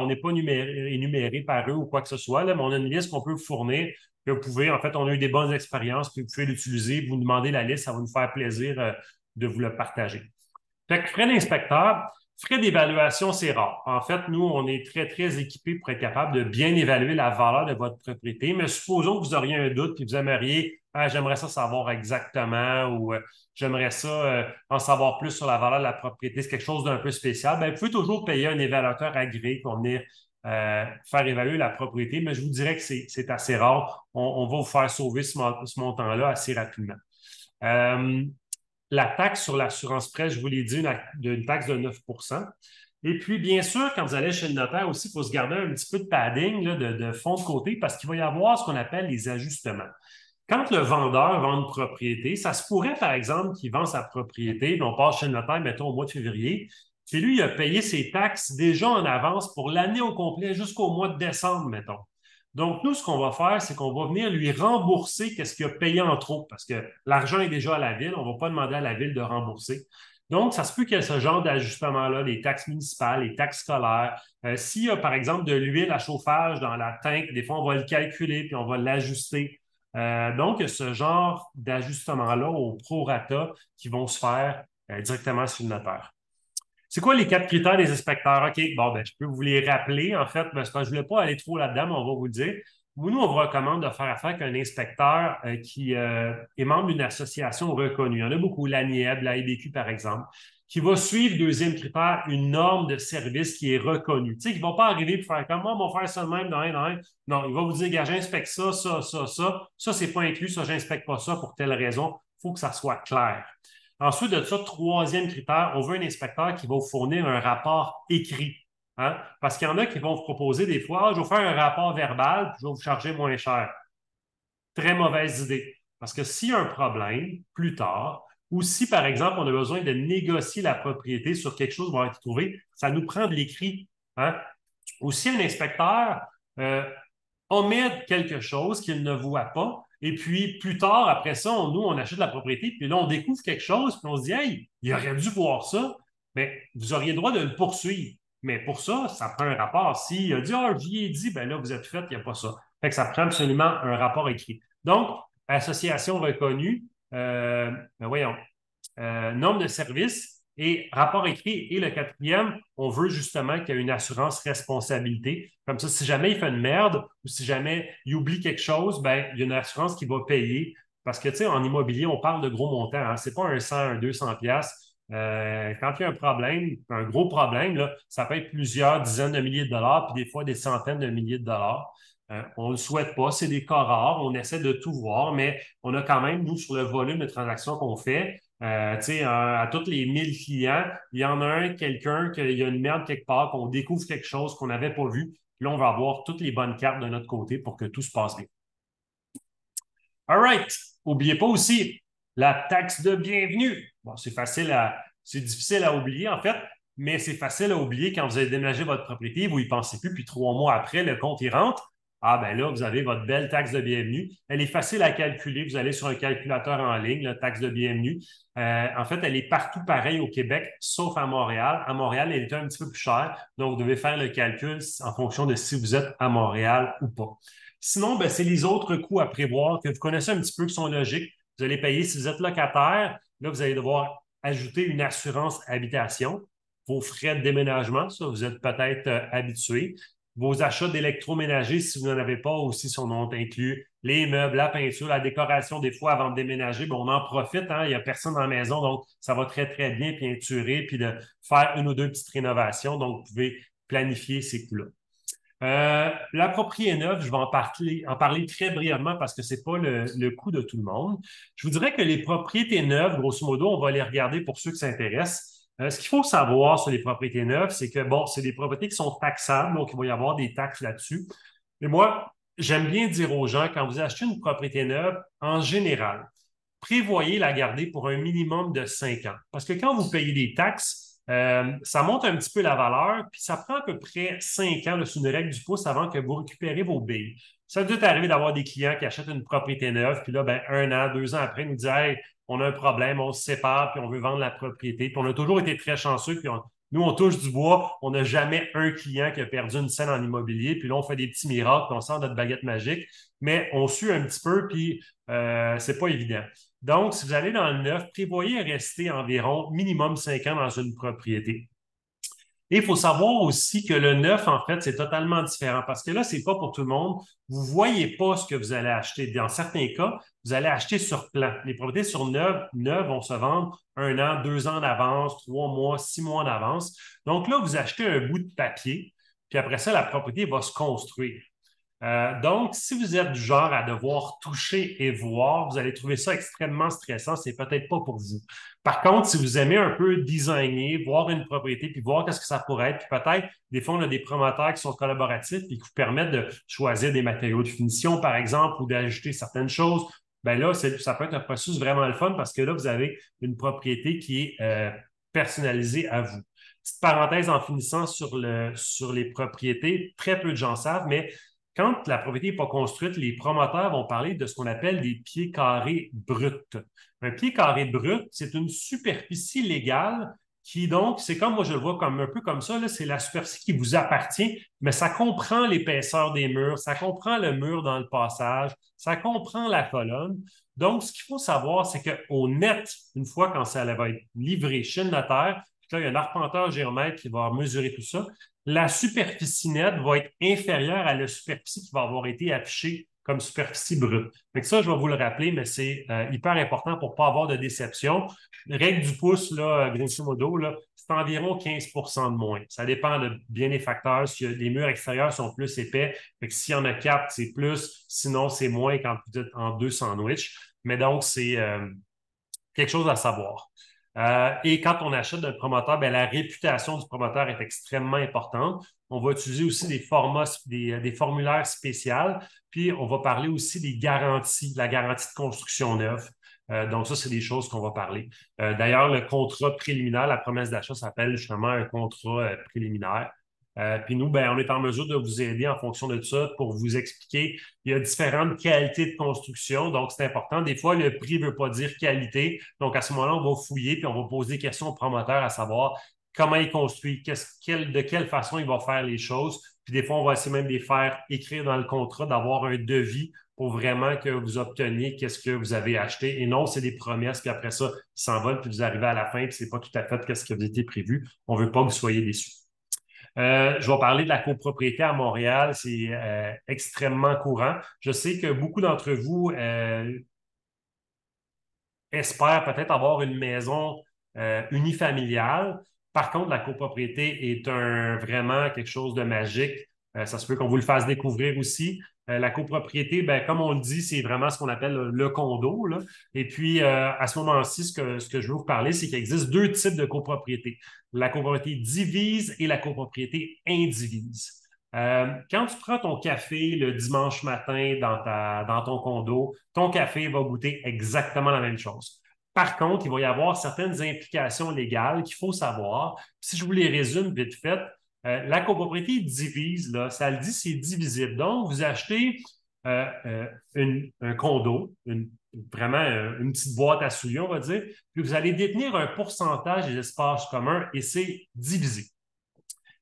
S1: n'est pas énumérés par eux ou quoi que ce soit, là, mais on a une liste qu'on peut vous fournir que vous pouvez, en fait, on a eu des bonnes expériences, puis vous pouvez l'utiliser, vous demandez la liste, ça va nous faire plaisir de vous le partager. Fait que frais d'inspecteur, frais d'évaluation, c'est rare. En fait, nous, on est très, très équipés pour être capable de bien évaluer la valeur de votre propriété, mais supposons que vous auriez un doute et vous aimeriez, j'aimerais ça savoir exactement ou j'aimerais ça en savoir plus sur la valeur de la propriété, c'est quelque chose d'un peu spécial, bien, vous pouvez toujours payer un évaluateur agréé pour venir faire évaluer la propriété, mais je vous dirais que c'est assez rare. On va vous faire sauver ce montant-là assez rapidement. La taxe sur l'assurance prêt, je vous l'ai dit, une taxe de 9 Et puis, bien sûr, quand vous allez chez le notaire aussi, il faut se garder un petit peu de padding, là, de fond de côté, parce qu'il va y avoir ce qu'on appelle les ajustements. Quand le vendeur vend une propriété, ça se pourrait, par exemple, qu'il vend sa propriété, puis on passe chez le notaire, mettons, au mois de février, puis lui, il a payé ses taxes déjà en avance pour l'année au complet jusqu'au mois de décembre, mettons. Donc, nous, ce qu'on va faire, c'est qu'on va venir lui rembourser qu'est-ce qu'il a payé en trop, parce que l'argent est déjà à la ville, on ne va pas demander à la ville de rembourser. Donc, ça se peut qu'il y ait ce genre d'ajustement-là, les taxes municipales, les taxes scolaires. S'il y a, par exemple, de l'huile à chauffage dans la tank, des fois, on va le calculer puis on va l'ajuster. Donc, il y a ce genre d'ajustement-là au prorata qui vont se faire directement sur le notaire. C'est quoi les 4 critères des inspecteurs? OK, bon, ben, je peux vous les rappeler. En fait, parce que je ne voulais pas aller trop là-dedans, mais on va vous le dire. Nous, on vous recommande de faire affaire avec un inspecteur qui est membre d'une association reconnue. Il y en a beaucoup, l'ANIEB, la IBQ, par exemple, qui va suivre, deuxième critère, une norme de service qui est reconnue. Tu sais, qui ne va pas arriver pour faire comme moi, on va faire ça de même, dans. Non, il va vous dire, gars, j'inspecte ça, ça, ça, ça. Ça, c'est pas inclus, ça, j'inspecte pas ça pour telle raison. Il faut que ça soit clair. Ensuite de ça, troisième critère, on veut un inspecteur qui va vous fournir un rapport écrit. Hein? Parce qu'il y en a qui vont vous proposer des fois, je vais vous faire un rapport verbal, puis je vais vous charger moins cher. Très mauvaise idée. Parce que s'il y a un problème plus tard, ou si, par exemple, on a besoin de négocier la propriété sur quelque chose qui va être trouvé, ça nous prend de l'écrit. Hein? Ou si un inspecteur omet quelque chose qu'il ne voit pas, et puis plus tard, après ça, nous, on achète la propriété, puis là, on découvre quelque chose, puis on se dit, hey, il aurait dû voir ça. Mais vous auriez le droit de le poursuivre. Mais pour ça, ça prend un rapport. S'il a dit, j'y ai dit, ben là, vous êtes fait, il n'y a pas ça. Fait que ça prend absolument un rapport écrit. Donc, association reconnue, voyons, nombre de services et rapport écrit. Et le quatrième, on veut justement qu'il y ait une assurance responsabilité. Comme ça, si jamais il fait une merde ou si jamais il oublie quelque chose, ben, il y a une assurance qui va payer. Parce que, tu sais, en immobilier, on parle de gros montants. Hein. Ce n'est pas un 100, un 200 piastres. Quand il y a un problème, un gros problème, là, ça peut être plusieurs dizaines de milliers de dollars, puis des fois des centaines de milliers de dollars. On ne le souhaite pas, c'est des cas rares, on essaie de tout voir, mais on a quand même, nous, sur le volume de transactions qu'on fait, à tous les 1000 clients, il y en a un, quelqu'un, qu'il y a une merde quelque part, qu'on découvre quelque chose qu'on n'avait pas vu. Puis là, on va avoir toutes les bonnes cartes de notre côté pour que tout se passe bien. All right. N'oubliez pas aussi la taxe de bienvenue. Bon, c'est difficile à oublier, en fait, mais c'est facile à oublier quand vous avez déménagé votre propriété, vous n'y pensez plus, puis 3 mois après, le compte y rentre. Ah, ben là, vous avez votre belle taxe de bienvenue. Elle est facile à calculer. Vous allez sur un calculateur en ligne, la taxe de bienvenue. En fait, elle est partout pareil au Québec, sauf à Montréal. À Montréal, elle est un petit peu plus chère. Donc, vous devez faire le calcul en fonction de si vous êtes à Montréal ou pas. Sinon, ben, c'est les autres coûts à prévoir que vous connaissez un petit peu qui sont logiques. Vous allez payer si vous êtes locataire. Là, vous allez devoir ajouter une assurance habitation. Vos frais de déménagement, ça, vous êtes peut-être habitué. Vos achats d'électroménager, si vous n'en avez pas aussi, sont inclus. Les meubles, la peinture, la décoration, des fois, avant de déménager, ben, on en profite. Hein, il n'y a personne dans la maison, donc ça va très, très bien peinturer puis de faire une ou deux petites rénovations. Donc, vous pouvez planifier ces coûts-là. La propriété neuve, je vais en parler très brièvement parce que ce n'est pas le coût de tout le monde. Je vous dirais que les propriétés neuves, grosso modo, on va les regarder pour ceux qui s'intéressent. Ce qu'il faut savoir sur les propriétés neuves, c'est que, bon, c'est des propriétés qui sont taxables, donc il va y avoir des taxes là-dessus. Mais moi, j'aime bien dire aux gens, quand vous achetez une propriété neuve, en général, prévoyez la garder pour un minimum de 5 ans. Parce que quand vous payez des taxes, ça monte un petit peu la valeur, puis ça prend à peu près 5 ans, sous une règle du pouce, avant que vous récupérez vos billes. Ça doit arriver d'avoir des clients qui achètent une propriété neuve, puis là, ben, 1 an, 2 ans après, ils nous disent hey, on a un problème, on se sépare, puis on veut vendre la propriété. Puis on a toujours été très chanceux, puis nous, on touche du bois, on n'a jamais un client qui a perdu une scène en immobilier, puis là, on fait des petits miracles, puis on sort notre baguette magique, mais on sue un petit peu, puis c'est pas évident. Donc, si vous allez dans le neuf, prévoyez rester environ minimum 5 ans dans une propriété. Et il faut savoir aussi que le neuf, en fait, c'est totalement différent parce que là, ce n'est pas pour tout le monde. Vous ne voyez pas ce que vous allez acheter. Dans certains cas, vous allez acheter sur plan. Les propriétés sur neuf vont se vendre 1 an, 2 ans d'avance, 3 mois, 6 mois d'avance. Donc là, vous achetez un bout de papier, puis après ça, la propriété va se construire. Donc, si vous êtes du genre à devoir toucher et voir, vous allez trouver ça extrêmement stressant. C'est peut-être pas pour vous. Par contre, si vous aimez un peu designer, voir une propriété, puis voir qu'est-ce que ça pourrait être, puis peut-être, des fois, on a des promoteurs qui sont collaboratifs et qui vous permettent de choisir des matériaux de finition, par exemple, ou d'ajouter certaines choses. Ben là, ça peut être un processus vraiment le fun parce que là, vous avez une propriété qui est personnalisée à vous. Petite parenthèse en finissant sur les propriétés, très peu de gens savent, mais quand la propriété n'est pas construite, les promoteurs vont parler de ce qu'on appelle des pieds carrés bruts. Un pied carré brut, c'est une superficie légale qui, donc, c'est comme moi je le vois comme un peu comme ça, c'est la superficie qui vous appartient, mais ça comprend l'épaisseur des murs, ça comprend le mur dans le passage, ça comprend la colonne. Donc, ce qu'il faut savoir, c'est qu'au net, une fois quand ça va être livré chez le notaire, puis là, il y a un arpenteur géomètre qui va mesurer tout ça, la superficie nette va être inférieure à la superficie qui va avoir été affichée comme superficie brute. Donc ça, je vais vous le rappeler, mais c'est hyper important pour ne pas avoir de déception. Règle du pouce, là, grosso modo, là, c'est environ 15 de moins. Ça dépend de bien des facteurs. Si les murs extérieurs sont plus épais, s'il y en a 4, c'est plus. Sinon, c'est moins quand vous êtes en 2 sandwichs. Mais donc, c'est quelque chose à savoir. Et quand on achète d'un promoteur, bien, la réputation du promoteur est extrêmement importante. On va utiliser aussi des formats, des formulaires spéciaux, puis on va parler aussi des garanties, la garantie de construction neuve. Donc, ça, c'est des choses qu'on va parler. D'ailleurs, le contrat préliminaire, la promesse d'achat s'appelle justement un contrat préliminaire. Puis nous, ben, on est en mesure de vous aider en fonction de tout ça pour vous expliquer. Il y a différentes qualités de construction, donc c'est important. Des fois, le prix ne veut pas dire qualité. Donc, à ce moment-là, on va fouiller puis on va poser des questions au promoteur à savoir comment il construit, de quelle façon il va faire les choses. Puis des fois, on va essayer même de les faire écrire dans le contrat, d'avoir un devis pour vraiment que vous obteniez qu'est-ce que vous avez acheté. Et non, c'est des promesses, puis après ça, ils s'envolent, puis vous arrivez à la fin, puis c'est pas tout à fait qu'est-ce qui a été prévu. On veut pas que vous soyez déçus. Je vais parler de la copropriété à Montréal. C'est extrêmement courant. Je sais que beaucoup d'entre vous espèrent peut-être avoir une maison unifamiliale. Par contre, la copropriété est vraiment quelque chose de magique. Ça se peut qu'on vous le fasse découvrir aussi. La copropriété, ben, comme on le dit, c'est vraiment ce qu'on appelle le condo, là. Et puis, à ce moment-ci, ce que je veux vous parler, c'est qu'il existe deux types de copropriété. La copropriété divise et la copropriété indivise. Quand tu prends ton café le dimanche matin dans ton condo, ton café va goûter exactement la même chose. Par contre, il va y avoir certaines implications légales qu'il faut savoir. Si je vous les résume vite fait, la copropriété divise, là, ça le dit, c'est divisible. Donc, vous achetez un condo, vraiment une petite boîte à souliers, on va dire, puis vous allez détenir un pourcentage des espaces communs et c'est divisé.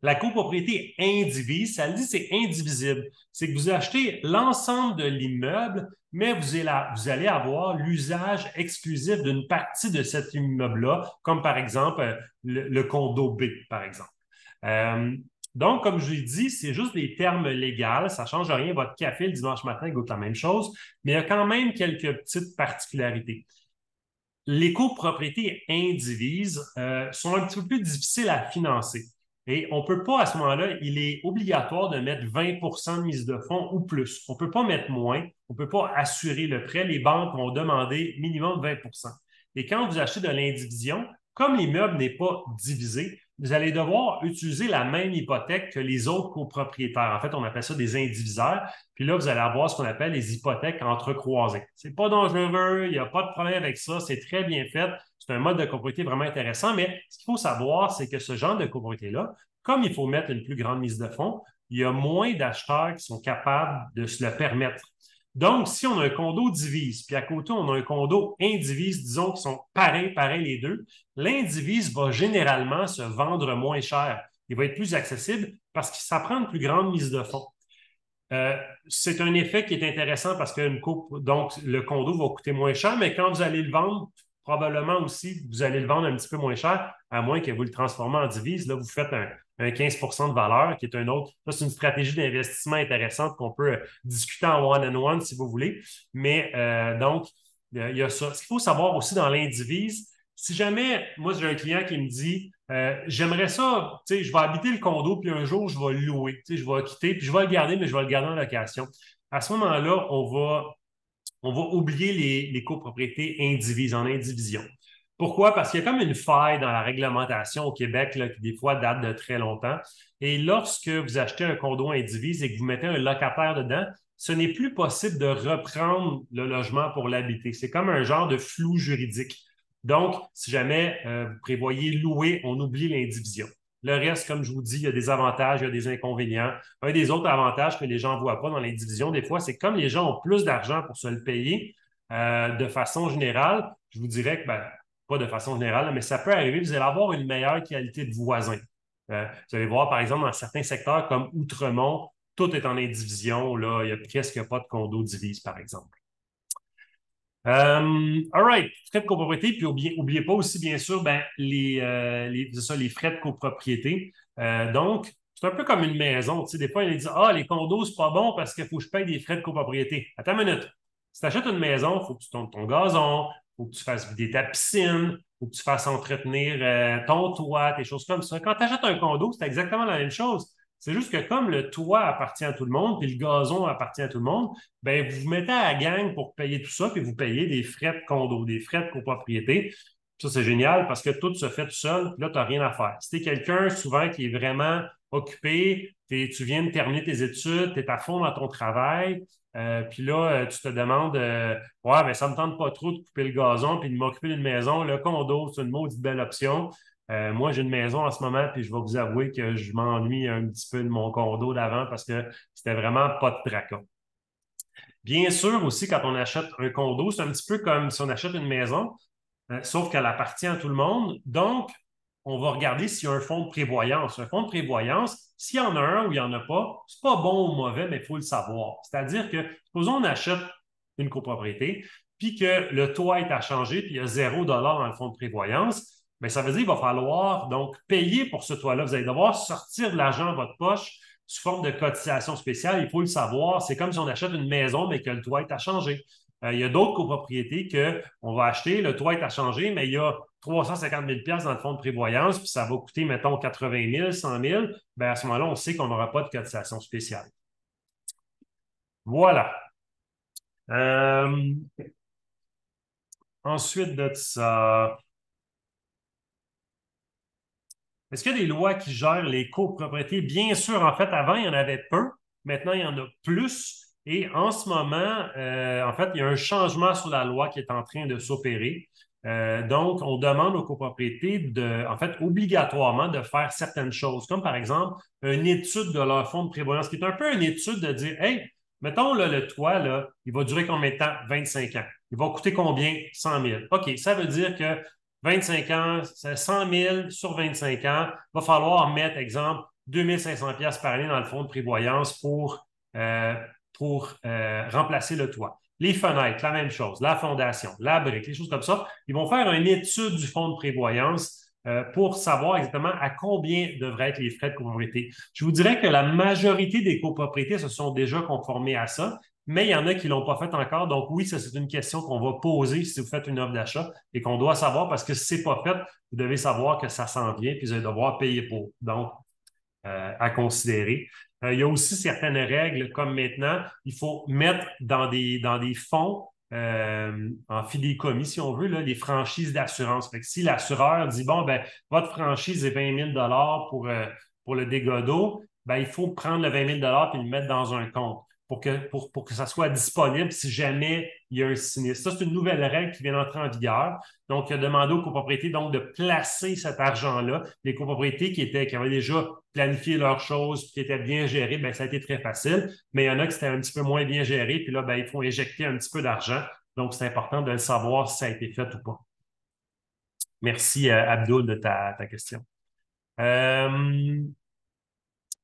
S1: La copropriété indivise, ça le dit, c'est indivisible. C'est que vous achetez l'ensemble de l'immeuble, mais vous allez avoir l'usage exclusif d'une partie de cet immeuble-là, comme par exemple le condo B, par exemple. Euh, donc, comme je l'ai dit, c'est juste des termes légaux, ça ne change rien. Votre café le dimanche matin goûte la même chose, mais il y a quand même quelques petites particularités. Les copropriétés indivises sont un petit peu plus difficiles à financer. Et on ne peut pas, à ce moment-là, il est obligatoire de mettre 20 de mise de fonds ou plus. On ne peut pas mettre moins, on ne peut pas assurer le prêt. Les banques vont demander minimum 20. Et quand vous achetez de l'indivision, comme l'immeuble n'est pas divisé, vous allez devoir utiliser la même hypothèque que les autres copropriétaires. En fait, on appelle ça des indivisaires. Puis là, vous allez avoir ce qu'on appelle les hypothèques entrecroisées. C'est pas dangereux, il n'y a pas de problème avec ça, c'est très bien fait. C'est un mode de copropriété vraiment intéressant, mais ce qu'il faut savoir, c'est que ce genre de copropriété-là, comme il faut mettre une plus grande mise de fonds, il y a moins d'acheteurs qui sont capables de se le permettre. Donc, si on a un condo divise, puis à côté, on a un condo indivise, disons qu'ils sont pareils les deux, l'indivise va généralement se vendre moins cher. Il va être plus accessible parce que ça prend une plus grande mise de fonds. C'est un effet qui est intéressant parce que donc le condo va coûter moins cher, mais quand vous allez le vendre, probablement aussi, vous allez le vendre un petit peu moins cher, à moins que vous le transformez en divise. Là, vous faites un 15 de valeur, qui est un autre. Ça, c'est une stratégie d'investissement intéressante qu'on peut discuter en one-on-one si vous voulez. Mais donc, il y a ça. Ce qu'il faut savoir aussi dans l'indivise, si jamais, moi, j'ai un client qui me dit j'aimerais ça, tu sais, je vais habiter le condo, puis un jour, je vais le louer, tu sais, je vais quitter, puis je vais le garder, mais je vais le garder en location. À ce moment-là, on va oublier les copropriétés indivises, en indivision. Pourquoi? Parce qu'il y a comme une faille dans la réglementation au Québec là, qui, des fois, date de très longtemps. Et lorsque vous achetez un condo indivise et que vous mettez un locataire dedans, ce n'est plus possible de reprendre le logement pour l'habiter. C'est comme un genre de flou juridique. Donc, si jamais vous prévoyez louer, on oublie l'indivision. Le reste, comme je vous dis, il y a des avantages, il y a des inconvénients. Un des autres avantages que les gens ne voient pas dans l'indivision, des fois, c'est que comme les gens ont plus d'argent pour se le payer, de façon générale, je vous dirais que, ben, pas de façon générale, mais ça peut arriver, vous allez avoir une meilleure qualité de voisin. Vous allez voir, par exemple, dans certains secteurs comme Outremont, tout est en indivision. Là, il n'y a presque pas de condo divise, par exemple. All right, frais de copropriété, puis oubliez pas aussi, bien sûr, ben, les frais de copropriété. Donc, c'est un peu comme une maison. Tu sais, des fois, ils disent ah, les condos, c'est pas bon parce qu'il faut que je paye des frais de copropriété. Attends une minute. Si tu achètes une maison, il faut que tu tondes ton gazon, il faut que tu fasses vider ta piscine, il faut que tu fasses entretenir ton toit, des choses comme ça. Quand tu achètes un condo, c'est exactement la même chose. C'est juste que comme le toit appartient à tout le monde, puis le gazon appartient à tout le monde, ben vous vous mettez à la gang pour payer tout ça, puis vous payez des frais de condo, des frais de copropriété. Ça, c'est génial parce que tout se fait tout seul, puis là, tu n'as rien à faire. Si tu es quelqu'un souvent qui est vraiment occupé, tu viens de terminer tes études, tu es à fond dans ton travail, puis là, tu te demandes ouais, ben ça ne me tente pas trop de couper le gazon puis de m'occuper d'une maison. Le condo, c'est une maudite belle option. Moi, j'ai une maison en ce moment, puis je vais vous avouer que je m'ennuie un petit peu de mon condo d'avant parce que c'était vraiment pas de tracas. Bien sûr, aussi, quand on achète un condo, c'est un petit peu comme si on achète une maison, sauf qu'elle appartient à tout le monde. Donc, on va regarder s'il y a un fonds de prévoyance. Un fonds de prévoyance, s'il y en a un ou il n'y en a pas, c'est pas bon ou mauvais, mais il faut le savoir. C'est-à-dire que, supposons on achète une copropriété, puis que le toit est à changer, puis il y a 0 $ dans le fonds de prévoyance, bien, ça veut dire qu'il va falloir donc payer pour ce toit-là. Vous allez devoir sortir de l'argent de votre poche sous forme de cotisation spéciale. Il faut le savoir. C'est comme si on achète une maison, mais que le toit est à changer. Il y a d'autres copropriétés qu'on va acheter, le toit est à changer, mais il y a 350 000 dans le fonds de prévoyance, puis ça va coûter, mettons, 80 000, 100 000. Bien, à ce moment-là, on sait qu'on n'aura pas de cotisation spéciale. Voilà. Ensuite de ça, est-ce qu'il y a des lois qui gèrent les copropriétés? Bien sûr, en fait, avant, il y en avait peu. Maintenant, il y en a plus. Et en ce moment, en fait, il y a un changement sur la loi qui est en train de s'opérer. Donc, on demande aux copropriétés en fait, obligatoirement de faire certaines choses, comme par exemple une étude de leur fonds de prévoyance, qui est un peu une étude de dire, hey, mettons là, le toit, là, il va durer combien de temps? 25 ans. Il va coûter combien? 100 000. OK, ça veut dire que 25 ans, c'est 100 000 sur 25 ans. Il va falloir mettre, exemple, 2 500 $ par année dans le fonds de prévoyance pour remplacer le toit. Les fenêtres, la même chose, la fondation, la brique, les choses comme ça. Ils vont faire une étude du fonds de prévoyance pour savoir exactement à combien devraient être les frais de copropriété. Je vous dirais que la majorité des copropriétés se sont déjà conformées à ça, mais il y en a qui ne l'ont pas fait encore. Donc oui, ça, c'est une question qu'on va poser si vous faites une offre d'achat et qu'on doit savoir parce que si ce n'est pas fait, vous devez savoir que ça s'en vient puis vous allez devoir payer pour. Donc, à considérer. Il y a aussi certaines règles, comme maintenant, il faut mettre dans des fonds en fidéicommis, si on veut, là, les franchises d'assurance. Fait que si l'assureur dit, bon, ben, votre franchise est 20 000 pour le dégât d'eau, ben, il faut prendre le 20 000 et le mettre dans un compte pour que ça soit disponible si jamais il y a un sinistre. Ça, c'est une nouvelle règle qui vient d'entrer en vigueur. Donc, il a demandé aux copropriétés donc, de placer cet argent-là. Les copropriétés qui avaient déjà planifié leurs choses, qui étaient bien gérées, bien, ça a été très facile. Mais il y en a qui étaient un petit peu moins bien gérées, puis là, bien, il faut injecter un petit peu d'argent. Donc, c'est important de le savoir si ça a été fait ou pas. Merci, Abdoul, de ta question.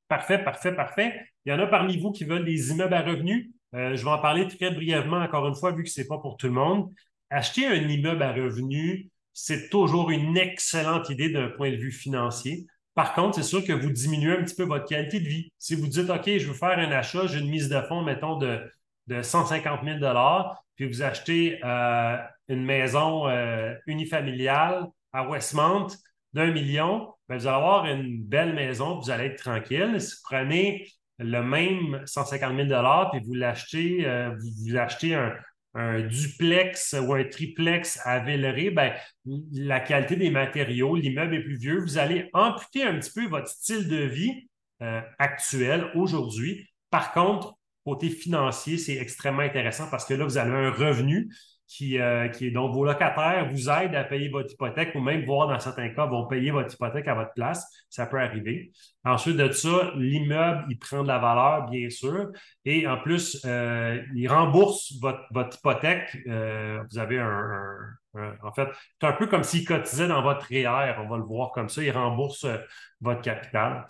S1: Parfait, parfait, parfait. Il y en a parmi vous qui veulent des immeubles à revenus. Je vais en parler très brièvement, encore une fois, vu que ce n'est pas pour tout le monde. Acheter un immeuble à revenus, c'est toujours une excellente idée d'un point de vue financier. Par contre, c'est sûr que vous diminuez un petit peu votre qualité de vie. Si vous dites, OK, je veux faire un achat, j'ai une mise de fonds, mettons, de 150 000 puis vous achetez une maison unifamiliale à Westmount d'1 million, bien, vous allez avoir une belle maison, vous allez être tranquille. Si vous prenez le même 150 000 puis vous achetez un duplex ou un triplex à Villeray, bien, la qualité des matériaux, l'immeuble est plus vieux, vous allez amputer un petit peu votre style de vie actuel aujourd'hui. Par contre, côté financier, c'est extrêmement intéressant parce que là, vous avez un revenu qui est donc vos locataires vous aident à payer votre hypothèque ou même, voire dans certains cas, vont payer votre hypothèque à votre place. Ça peut arriver. Ensuite de ça, l'immeuble, il prend de la valeur, bien sûr. Et en plus, il rembourse votre hypothèque. Vous avez en fait, c'est un peu comme s'il cotisait dans votre REER, on va le voir comme ça. Il rembourse votre capital.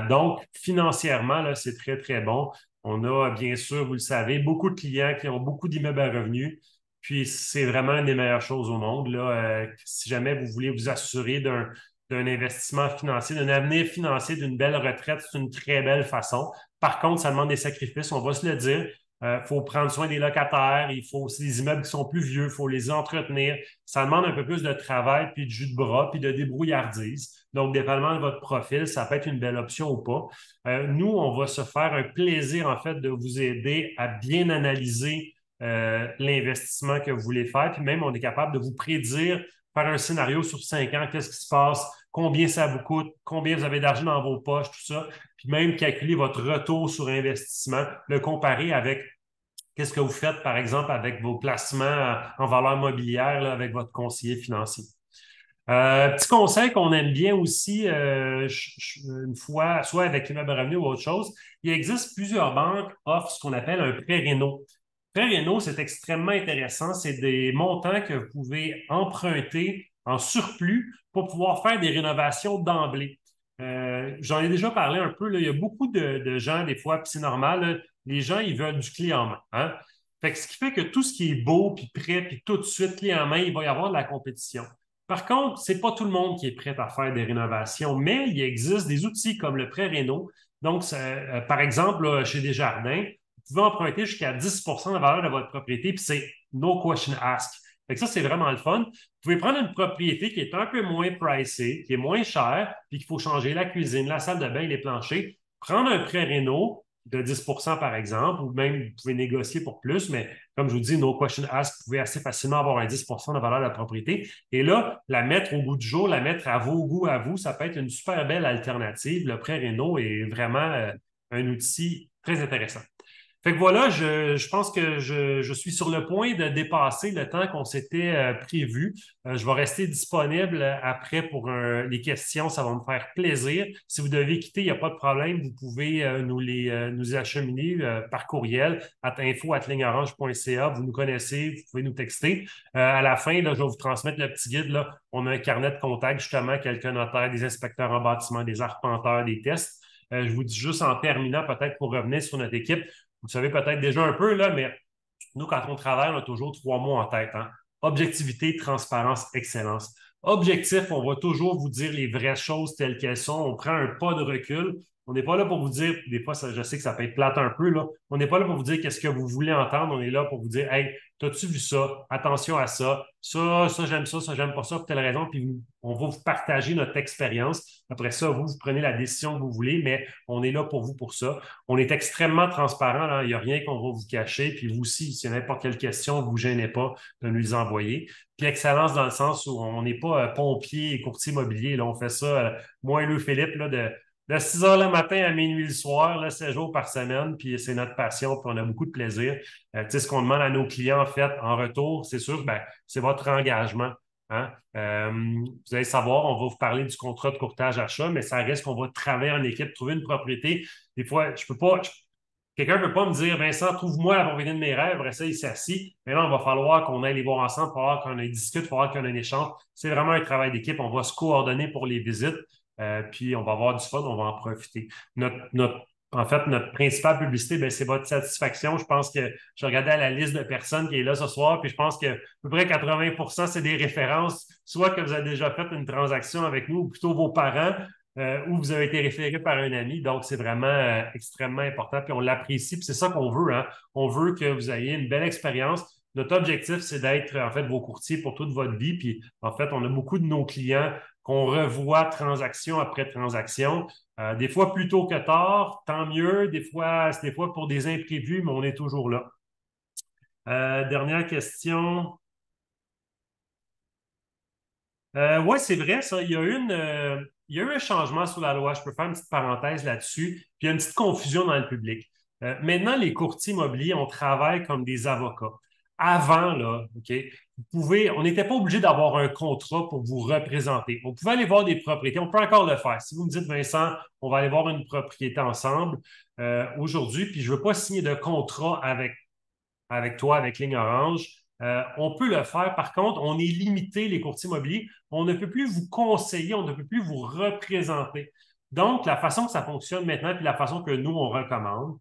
S1: Donc, financièrement, là, c'est très, très bon. On a, bien sûr, vous le savez, beaucoup de clients qui ont beaucoup d'immeubles à revenus. Puis c'est vraiment une des meilleures choses au monde. Là. Si jamais vous voulez vous assurer d'un investissement financier, d'un avenir financier, d'une belle retraite, c'est une très belle façon. Par contre, ça demande des sacrifices, on va se le dire. Il faut prendre soin des locataires, il faut aussi les immeubles qui sont plus vieux, il faut les entretenir. Ça demande un peu plus de travail, puis de jus de bras, puis de débrouillardise. Donc, dépendamment de votre profil, ça peut être une belle option ou pas. Nous, on va se faire un plaisir, en fait, de vous aider à bien analyser l'investissement que vous voulez faire. Puis même, on est capable de vous prédire, faire un scénario sur 5 ans, qu'est-ce qui se passe, combien ça vous coûte, combien vous avez d'argent dans vos poches, tout ça. Puis même calculer votre retour sur investissement, le comparer avec qu'est-ce que vous faites, par exemple, avec vos placements en valeur mobilière là, avec votre conseiller financier. Petit conseil qu'on aime bien aussi, une fois, soit avec l'immeuble revenu ou autre chose, il existe plusieurs banques qui offrent ce qu'on appelle un prêt réno. Prêt réno, c'est extrêmement intéressant. C'est des montants que vous pouvez emprunter en surplus pour pouvoir faire des rénovations d'emblée. J'en ai déjà parlé un peu, là. Il y a beaucoup de gens, des fois, puis c'est normal, là, les gens, ils veulent du clé en main. Hein? Fait que ce qui fait que tout ce qui est beau, puis prêt, puis tout de suite, clé en main, il va y avoir de la compétition. Par contre, ce n'est pas tout le monde qui est prêt à faire des rénovations, mais il existe des outils comme le prêt réno. Donc, par exemple, là, chez Desjardins, vous pouvez emprunter jusqu'à 10 de la valeur de votre propriété, puis c'est no question asked. Fait que ça, c'est vraiment le fun. Vous pouvez prendre une propriété qui est un peu moins pricée, qui est moins chère, puis qu'il faut changer la cuisine, la salle de bain, les planchers. Prendre un prêt réno de 10 par exemple, ou même vous pouvez négocier pour plus, mais comme je vous dis, no question asked, vous pouvez assez facilement avoir un 10 de valeur de la propriété. Et là, la mettre au goût du jour, la mettre à vos goûts, à vous, ça peut être une super belle alternative. Le prêt réno est vraiment un outil très intéressant. Fait que voilà, je pense que je suis sur le point de dépasser le temps qu'on s'était prévu. Je vais rester disponible après pour les questions. Ça va me faire plaisir. Si vous devez quitter, il n'y a pas de problème. Vous pouvez nous acheminer par courriel à info@ligneorange.ca. Vous nous connaissez, vous pouvez nous texter. À la fin, là, je vais vous transmettre le petit guide. Là. On a un carnet de contacts, justement, quelques notaires, des inspecteurs en bâtiment, des arpenteurs, des tests. Je vous dis juste en terminant, peut-être pour revenir sur notre équipe, vous savez peut-être déjà un peu, là, mais nous, quand on travaille, on a toujours 3 mots en tête. Hein? Objectivité, transparence, excellence. Objectif, on va toujours vous dire les vraies choses telles qu'elles sont. On prend un pas de recul. On n'est pas là pour vous dire, des fois, je sais que ça peut être plate un peu, là. On n'est pas là pour vous dire qu'est-ce que vous voulez entendre. On est là pour vous dire, hey, t'as-tu vu ça? Attention à ça. Ça, j'aime ça, j'aime pas ça, pour telle raison. Puis on va vous partager notre expérience. Après ça, vous prenez la décision que vous voulez, mais on est là pour vous pour ça. On est extrêmement transparent. Là. Il n'y a rien qu'on va vous cacher. Puis vous aussi, s'il y a n'importe quelle question, ne vous gênez pas de nous les envoyer. Puis excellence dans le sens où on n'est pas pompier et courtier immobilier. Là, on fait ça, moi et le Philippe, là, de 6 heures le matin à minuit le soir, là, 7 jours par semaine. Puis c'est notre passion. Puis on a beaucoup de plaisir. Ce qu'on demande à nos clients, en fait, en retour, c'est sûr, ben, c'est votre engagement. Hein? Vous allez savoir, on va vous parler du contrat de courtage achat, mais ça reste qu'on va travailler en équipe, trouver une propriété. Des fois, je peux pas. Quelqu'un ne peut pas me dire, Vincent, trouve-moi la propriété de mes rêves, après ça, il s'assit. Mais là, on va falloir qu'on aille les voir ensemble, il va falloir qu'on discute, il va falloir qu'on ait un échange. C'est vraiment un travail d'équipe. On va se coordonner pour les visites, puis on va avoir du fun, on va en profiter. En fait, notre principale publicité, ben, c'est votre satisfaction. Je pense que je regardais à la liste de personnes qui est là ce soir, puis je pense que à peu près 80 c'est des références, soit que vous avez déjà fait une transaction avec nous, ou plutôt vos parents, ou vous avez été référé par un ami. Donc, c'est vraiment extrêmement important. Puis on l'apprécie. Puis c'est ça qu'on veut. Hein? On veut que vous ayez une belle expérience. Notre objectif, c'est d'être en fait vos courtiers pour toute votre vie. Puis en fait, on a beaucoup de nos clients qu'on revoit transaction après transaction. Des fois plus tôt que tard, tant mieux. C'est des fois pour des imprévus, mais on est toujours là. Dernière question. Oui, c'est vrai, ça. Il y a eu un changement sur la loi. Je peux faire une petite parenthèse là-dessus. Puis il y a une petite confusion dans le public. Maintenant, les courtiers immobiliers, on travaille comme des avocats. Avant, là, OK, on n'était pas obligé d'avoir un contrat pour vous représenter. On pouvait aller voir des propriétés. On peut encore le faire. Si vous me dites, Vincent, on va aller voir une propriété ensemble aujourd'hui, puis je ne veux pas signer de contrat avec toi, avec Ligne Orange. On peut le faire. Par contre, on est limité, les courtiers immobiliers. On ne peut plus vous conseiller, on ne peut plus vous représenter. Donc, la façon que ça fonctionne maintenant, puis la façon que nous, on recommande,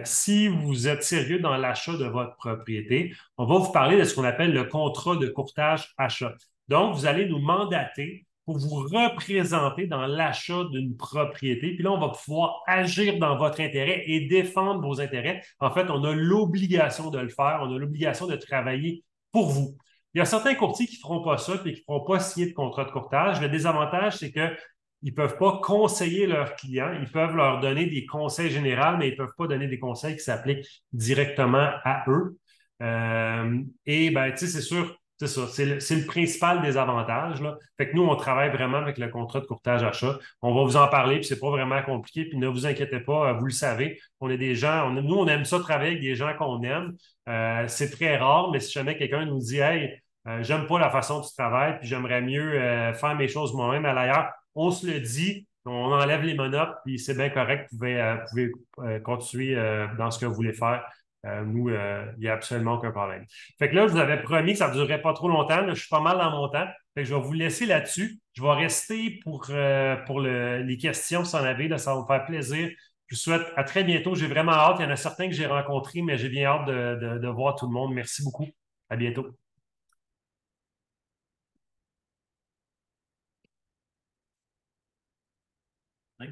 S1: si vous êtes sérieux dans l'achat de votre propriété, on va vous parler de ce qu'on appelle le contrat de courtage achat. Donc, vous allez nous mandater pour vous représenter dans l'achat d'une propriété. Puis là, on va pouvoir agir dans votre intérêt et défendre vos intérêts. En fait, on a l'obligation de le faire. On a l'obligation de travailler pour vous. Il y a certains courtiers qui ne feront pas ça et qui ne feront pas signer de contrat de courtage. Le désavantage, c'est qu'ils ne peuvent pas conseiller leurs clients. Ils peuvent leur donner des conseils généraux, mais ils ne peuvent pas donner des conseils qui s'appliquent directement à eux. Et ben, tu sais, c'est sûr, c'est ça. C'est le principal des avantages, là. Fait que nous, on travaille vraiment avec le contrat de courtage achat. On va vous en parler, puis c'est pas vraiment compliqué. Puis ne vous inquiétez pas, vous le savez. On est des gens, nous, on aime ça travailler avec des gens qu'on aime. C'est très rare, mais si jamais quelqu'un nous dit, hey, j'aime pas la façon dont tu travailles, puis j'aimerais mieux faire mes choses moi-même à l'ailleurs, on se le dit, on enlève les monotes, puis c'est bien correct. Vous pouvez continuer dans ce que vous voulez faire. Nous, il n'y a absolument aucun problème. Fait que là, je vous avais promis que ça ne durerait pas trop longtemps. Là, je suis pas mal dans mon temps. Fait que je vais vous laisser là-dessus. Je vais rester pour les questions si vous en avez. Là, ça va me faire plaisir. Je vous souhaite à très bientôt. J'ai vraiment hâte. Il y en a certains que j'ai rencontrés, mais j'ai bien hâte de voir tout le monde. Merci beaucoup. À bientôt.